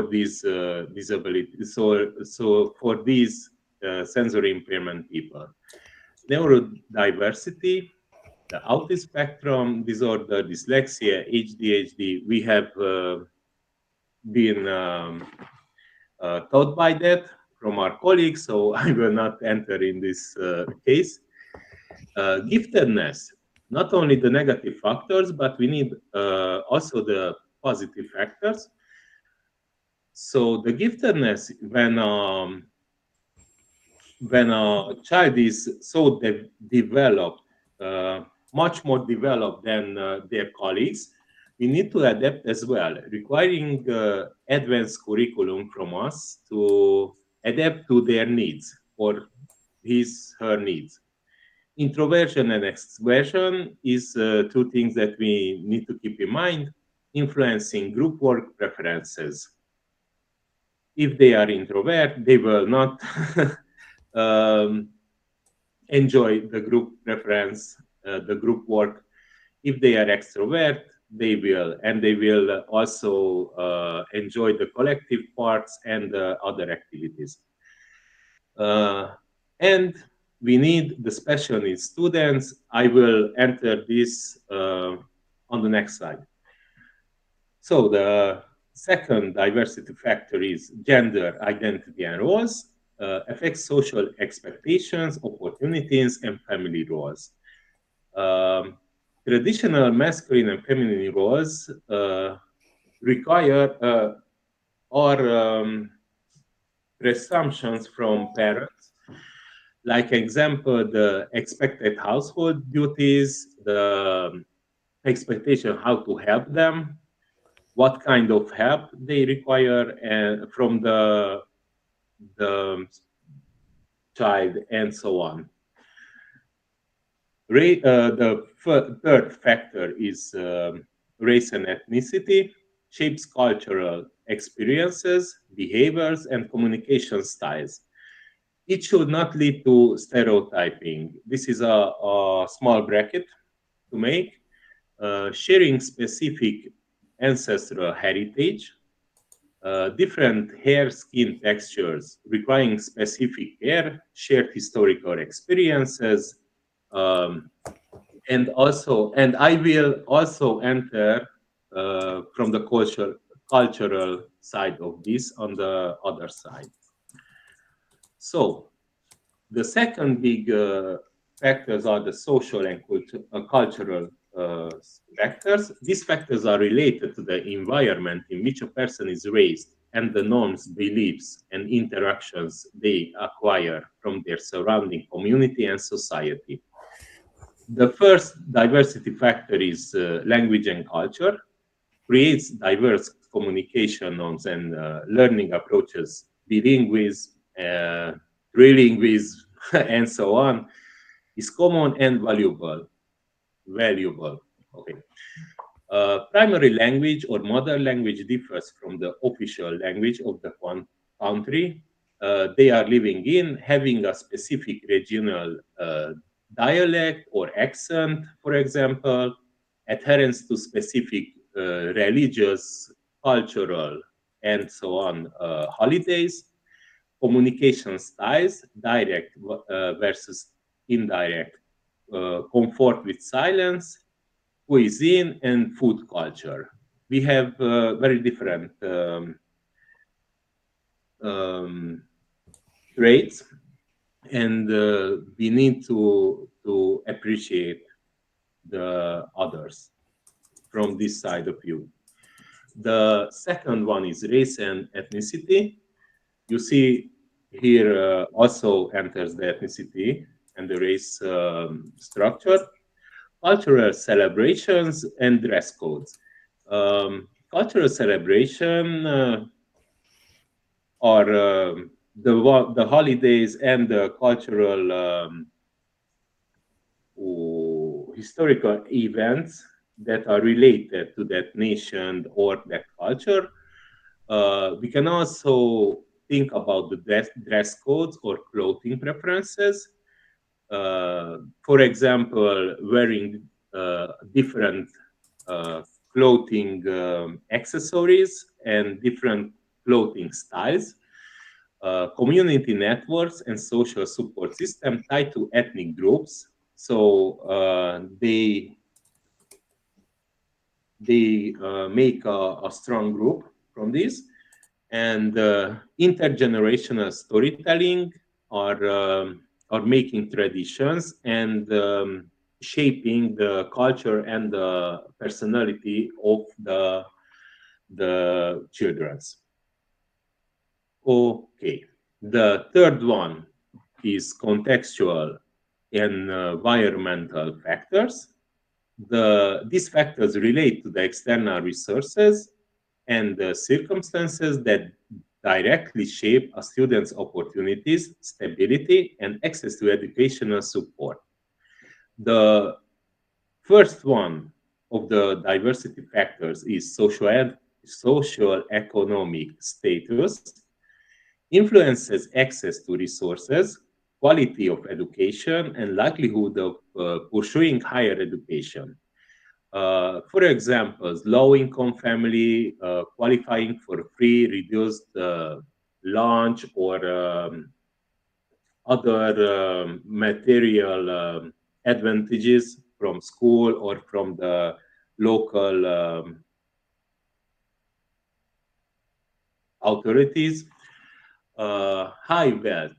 these disabilities. So for these sensory impairment people. Neurodiversity, the autism spectrum disorder, dyslexia, ADHD, we have been taught by that from our colleagues, so I will not enter in this case. Giftedness, not only the negative factors, but we need also the positive factors. So the giftedness, when a child is so developed, much more developed than their colleagues, we need to adapt as well, requiring advanced curriculum from us to adapt to their needs or her needs. Introversion and extroversion is two things that we need to keep in mind, influencing group work preferences. If they are introvert, they will not enjoy the group preference, the group work. If they are extrovert, they will, and they will also enjoy the collective parts and other activities. And we need the special needs students. I will enter this on the next slide. So the second diversity factor is gender identity and roles, affects social expectations, opportunities, and family roles. Traditional masculine and feminine roles require or presumptions from parents. Like example, the expected household duties, the expectation how to help them, what kind of help they require from the child, and so on. The third factor is race and ethnicity, shapes cultural experiences, behaviors, and communication styles. It should not lead to stereotyping. This is a small bracket to make. Sharing specific ancestral heritage, different hair skin textures requiring specific care, shared historical experiences, and I will also enter from the cultural side of this on the other side. So the second big factors are the social and cultural factors. These factors are related to the environment in which a person is raised and the norms, beliefs, and interactions they acquire from their surrounding community and society. The first diversity factor is language and culture, creates diverse communication norms and learning approaches, bilingualism, trilingualism, and so on, is common and valuable. Okay. Primary language or mother language differs from the official language of the country they are living in, having a specific regional dialect or accent, for example, adherence to specific religious, cultural, and so on holidays, communication styles, direct versus indirect, comfort with silence, cuisine, and food culture. We have very different traits, and we need to appreciate the others from this side of view. The second one is race and ethnicity. You see here also enters the ethnicity and the race structure. Cultural celebrations and dress codes. Cultural celebration are the holidays and the cultural historical events that are related to that nation or that culture. We can also think about the dress codes or clothing preferences. For example, wearing different clothing accessories and different clothing styles, community networks and social support system tied to ethnic groups. So they make a strong group from this, and intergenerational storytelling are making traditions and shaping the culture and the personality of the children's. Okay, the third one is contextual and environmental factors. These factors relate to the external resources and the circumstances that directly shape a student's opportunities, stability, and access to educational support. The first one of the diversity factors is social-economic status, influences access to resources, quality of education, and likelihood of pursuing higher education. For example, low-income family qualifying for free, reduced lunch or other material advantages from school or from the local authorities. High wealth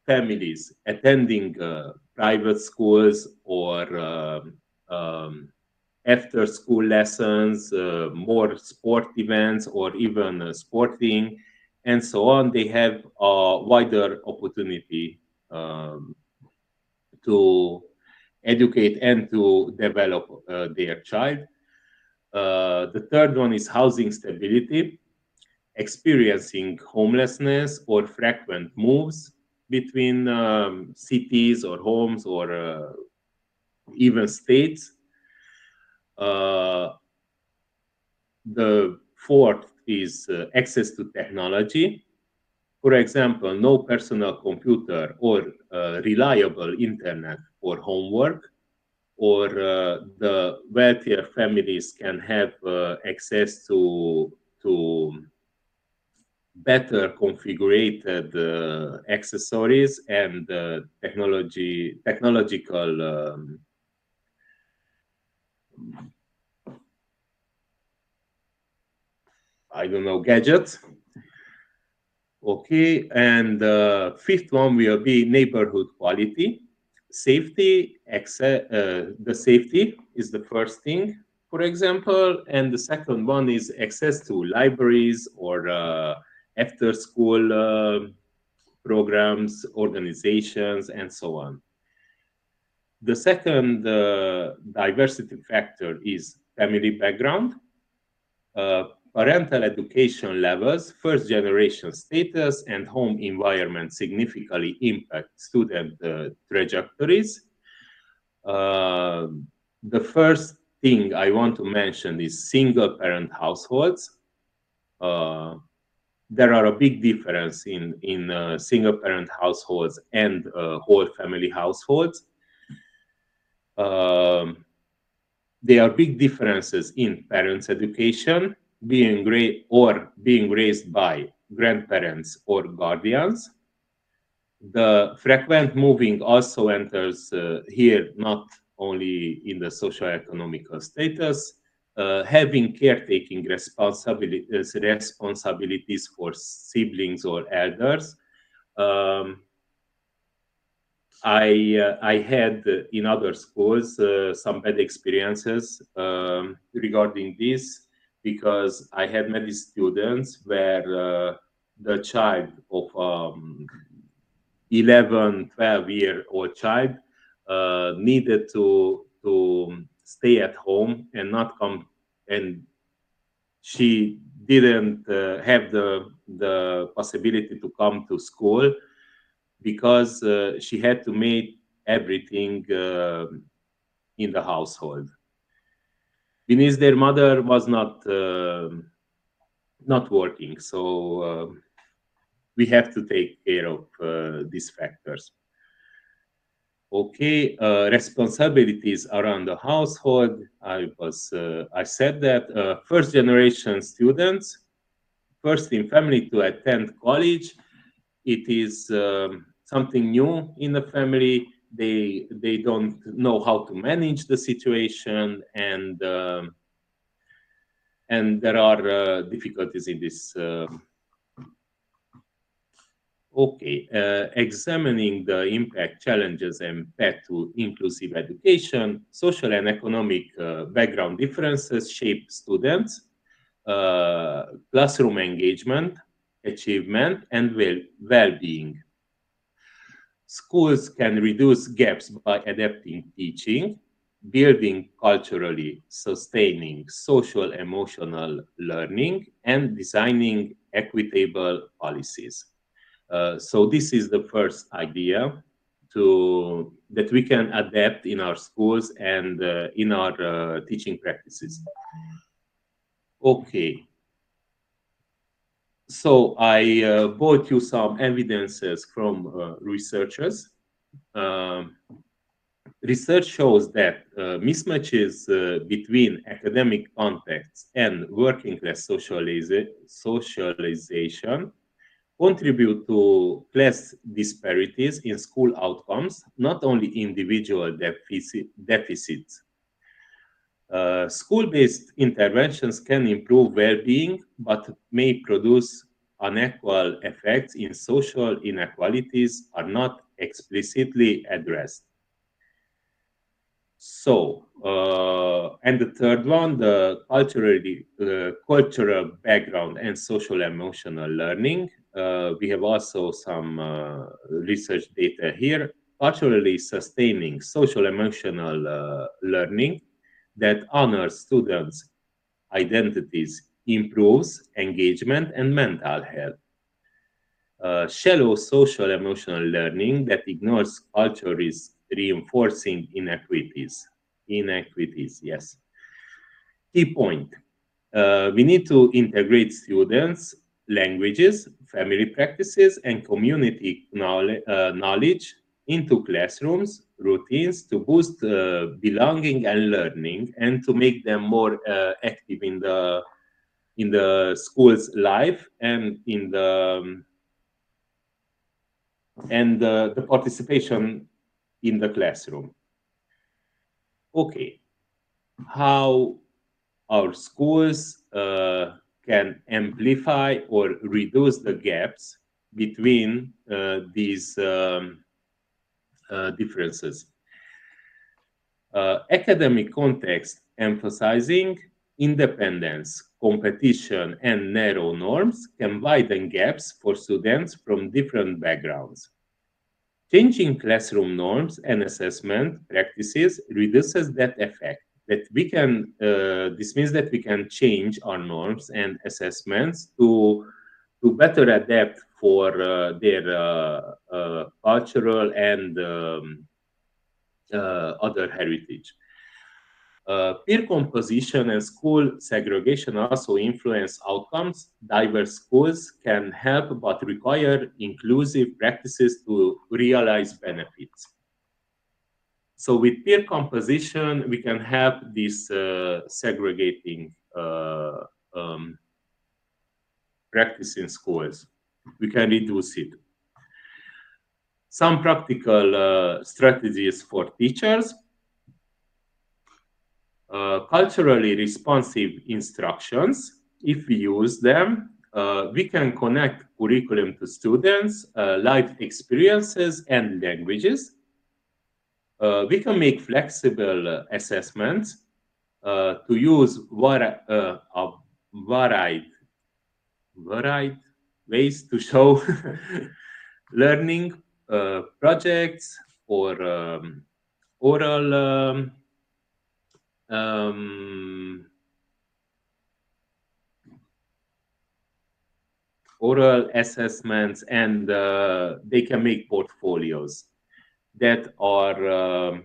families attending private schools or after school lessons, more sport events, or even sporting, and so on, they have a wider opportunity to educate and to develop their child. The third one is housing stability, experiencing homelessness or frequent moves between cities or homes or even states. The fourth is access to technology. For example, no personal computer or reliable internet for homework, or the wealthier families can have access to better configured accessories and technological I don't know, gadgets. Okay, and the fifth one will be neighborhood quality. Safety, the safety is the first thing, for example, and the second one is access to libraries or after school programs, organizations, and so on. The second diversity factor is family background, parental education levels, first generation status, and home environment significantly impact student trajectories. The first thing I want to mention is single parent households. There are a big difference in single parent households and whole family households. There are big differences in parents' education, being raised by grandparents or guardians. The frequent moving also enters here, not only in the socioeconomical status, having caretaking responsibilities for siblings or elders. I had in other schools some bad experiences regarding this, because I had many students where the child of 11, 12-year-old child needed to stay at home and not come, and she didn't have the possibility to come to school because she had to make everything in the household. Means their mother was not working, so we have to take care of these factors. Okay, responsibilities around the household. I said that first generation students, first in family to attend college. It is something new in the family. They don't know how to manage the situation, and there are difficulties in this. Okay, examining the impact, challenges, and path to inclusive education, social and economic background differences shape students, classroom engagement, achievement, and well-being. Schools can reduce gaps by adapting teaching, building culturally sustaining social emotional learning, and designing equitable policies. So this is the first idea that we can adapt in our schools and in our teaching practices. Okay. So I brought you some evidences from researchers. Research shows that mismatches between academic contexts and working class socialization contribute to class disparities in school outcomes, not only individual deficits. School-based interventions can improve well-being, but may produce unequal effects in social inequalities are not explicitly addressed. So, and the third one, the cultural background and social emotional learning. We have also some research data here. Culturally sustaining social emotional learning that honors students' identities, improves engagement and mental health. Shallow social emotional learning that ignores culture is reinforcing inequities. Yes. Key point. We need to integrate students' languages, family practices, and community knowledge into classrooms routines to boost belonging and learning, and to make them more active in the school's life and in the participation in the classroom. Okay, how our schools can amplify or reduce the gaps between these differences. Academic context emphasizing independence, competition, and narrow norms can widen gaps for students from different backgrounds. Changing classroom norms and assessment practices reduces that effect. That we can, this means that we can change our norms and assessments to better adapt for their cultural and other heritage. Peer composition and school segregation also influence outcomes. Diverse schools can help but require inclusive practices to realize benefits. So with peer composition, we can help this segregating practice in schools. We can reduce it. Some practical strategies for teachers. Culturally responsive instructions. If we use them, we can connect curriculum to students, life experiences, and languages. We can make flexible assessments to use varied ways to show learning projects or oral oral assessments, and they can make portfolios that are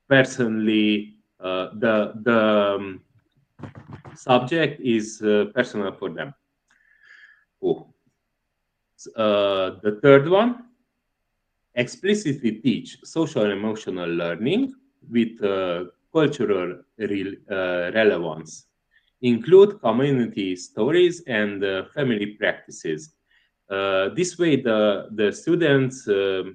personally, the subject is personal for them. The third one, explicitly teach social and emotional learning with cultural relevance. Include community stories and family practices. This way, the students will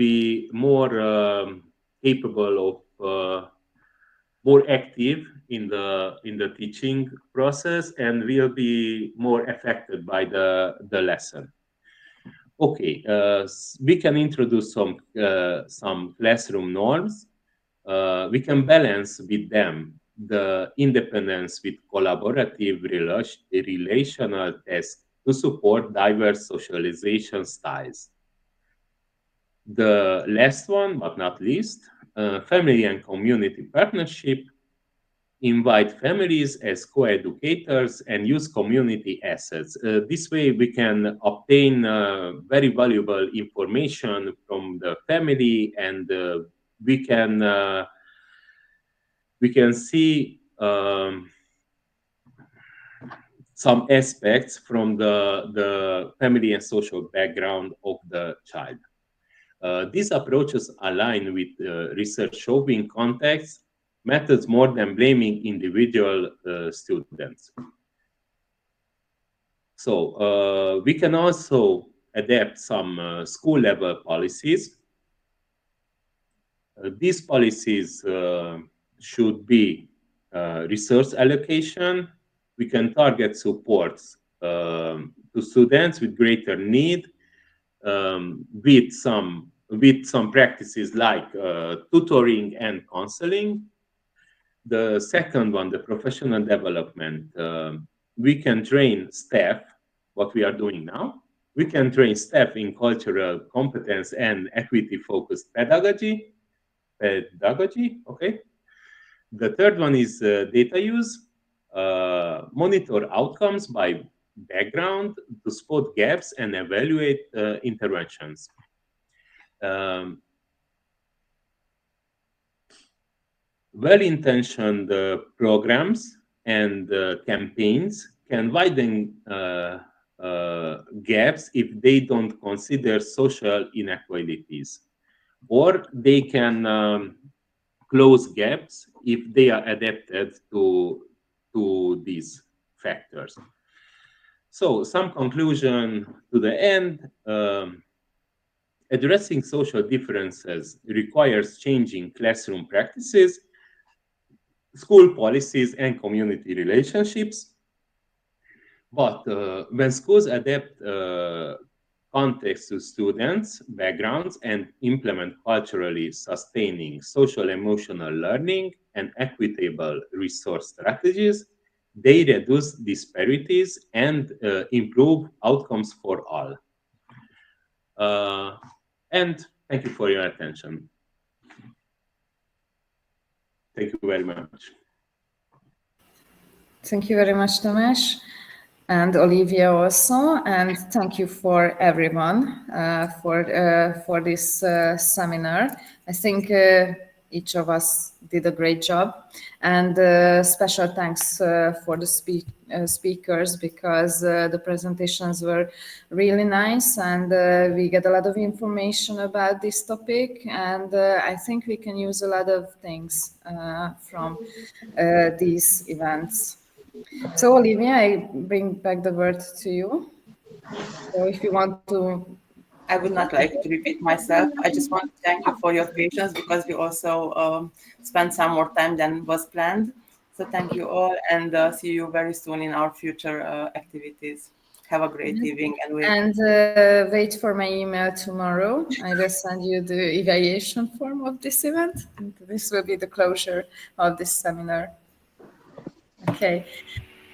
be more capable of more active in the teaching process and will be more affected by the lesson. Okay, we can introduce some classroom norms. We can balance with them the independence with collaborative relational tasks to support diverse socialization styles. The last one, but not least, family and community partnership. Invite families as co-educators and use community assets. This way we can obtain very valuable information from the family, and we can see some aspects from the family and social background of the child. These approaches align with research showing context methods more than blaming individual students. So we can also adapt some school-level policies. These policies should be resource allocation. We can target supports to students with greater need with some practices like tutoring and counseling. The second one, the professional development, we can train staff, what we are doing now. We can train staff in cultural competence and equity-focused pedagogy, okay? The third one is data use, monitor outcomes by background to spot gaps and evaluate interventions. Well-intentioned programs and campaigns can widen gaps if they don't consider social inequalities, or they can close gaps if they are adapted to these factors. So some conclusion to the end. addressing social differences requires changing classroom practices, school policies, and community relationships. But when schools adapt context to students' backgrounds and implement culturally sustaining social emotional learning and equitable resource strategies, they reduce disparities and improve outcomes for all. And thank you for your attention. Thank you very much. Thank you very much, Tamás, and Olivia also, and thank you for everyone for this seminar. I think each of us did a great job, and special thanks for the speakers, because the presentations were really nice, and we get a lot of information about this topic, and I think we can use a lot of things from these events. So Olivia, I bring back the word to you. So if you want to... I would not like to repeat myself. I just want to thank you for your patience, because we also spent some more time than was planned. So thank you all, and see you very soon in our future activities. Have a great evening. And wait for my email tomorrow. I will send you the evaluation form of this event. And this will be the closure of this seminar. Okay.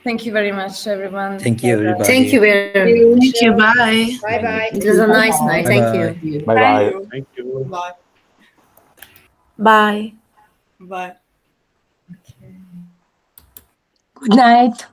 Thank you very much, everyone. Thank you, everybody. Thank you very much. Thank you. Bye. Bye-bye. It was a nice night. Thank you. Bye-bye. Thank you. Bye. Bye. Bye. Good night.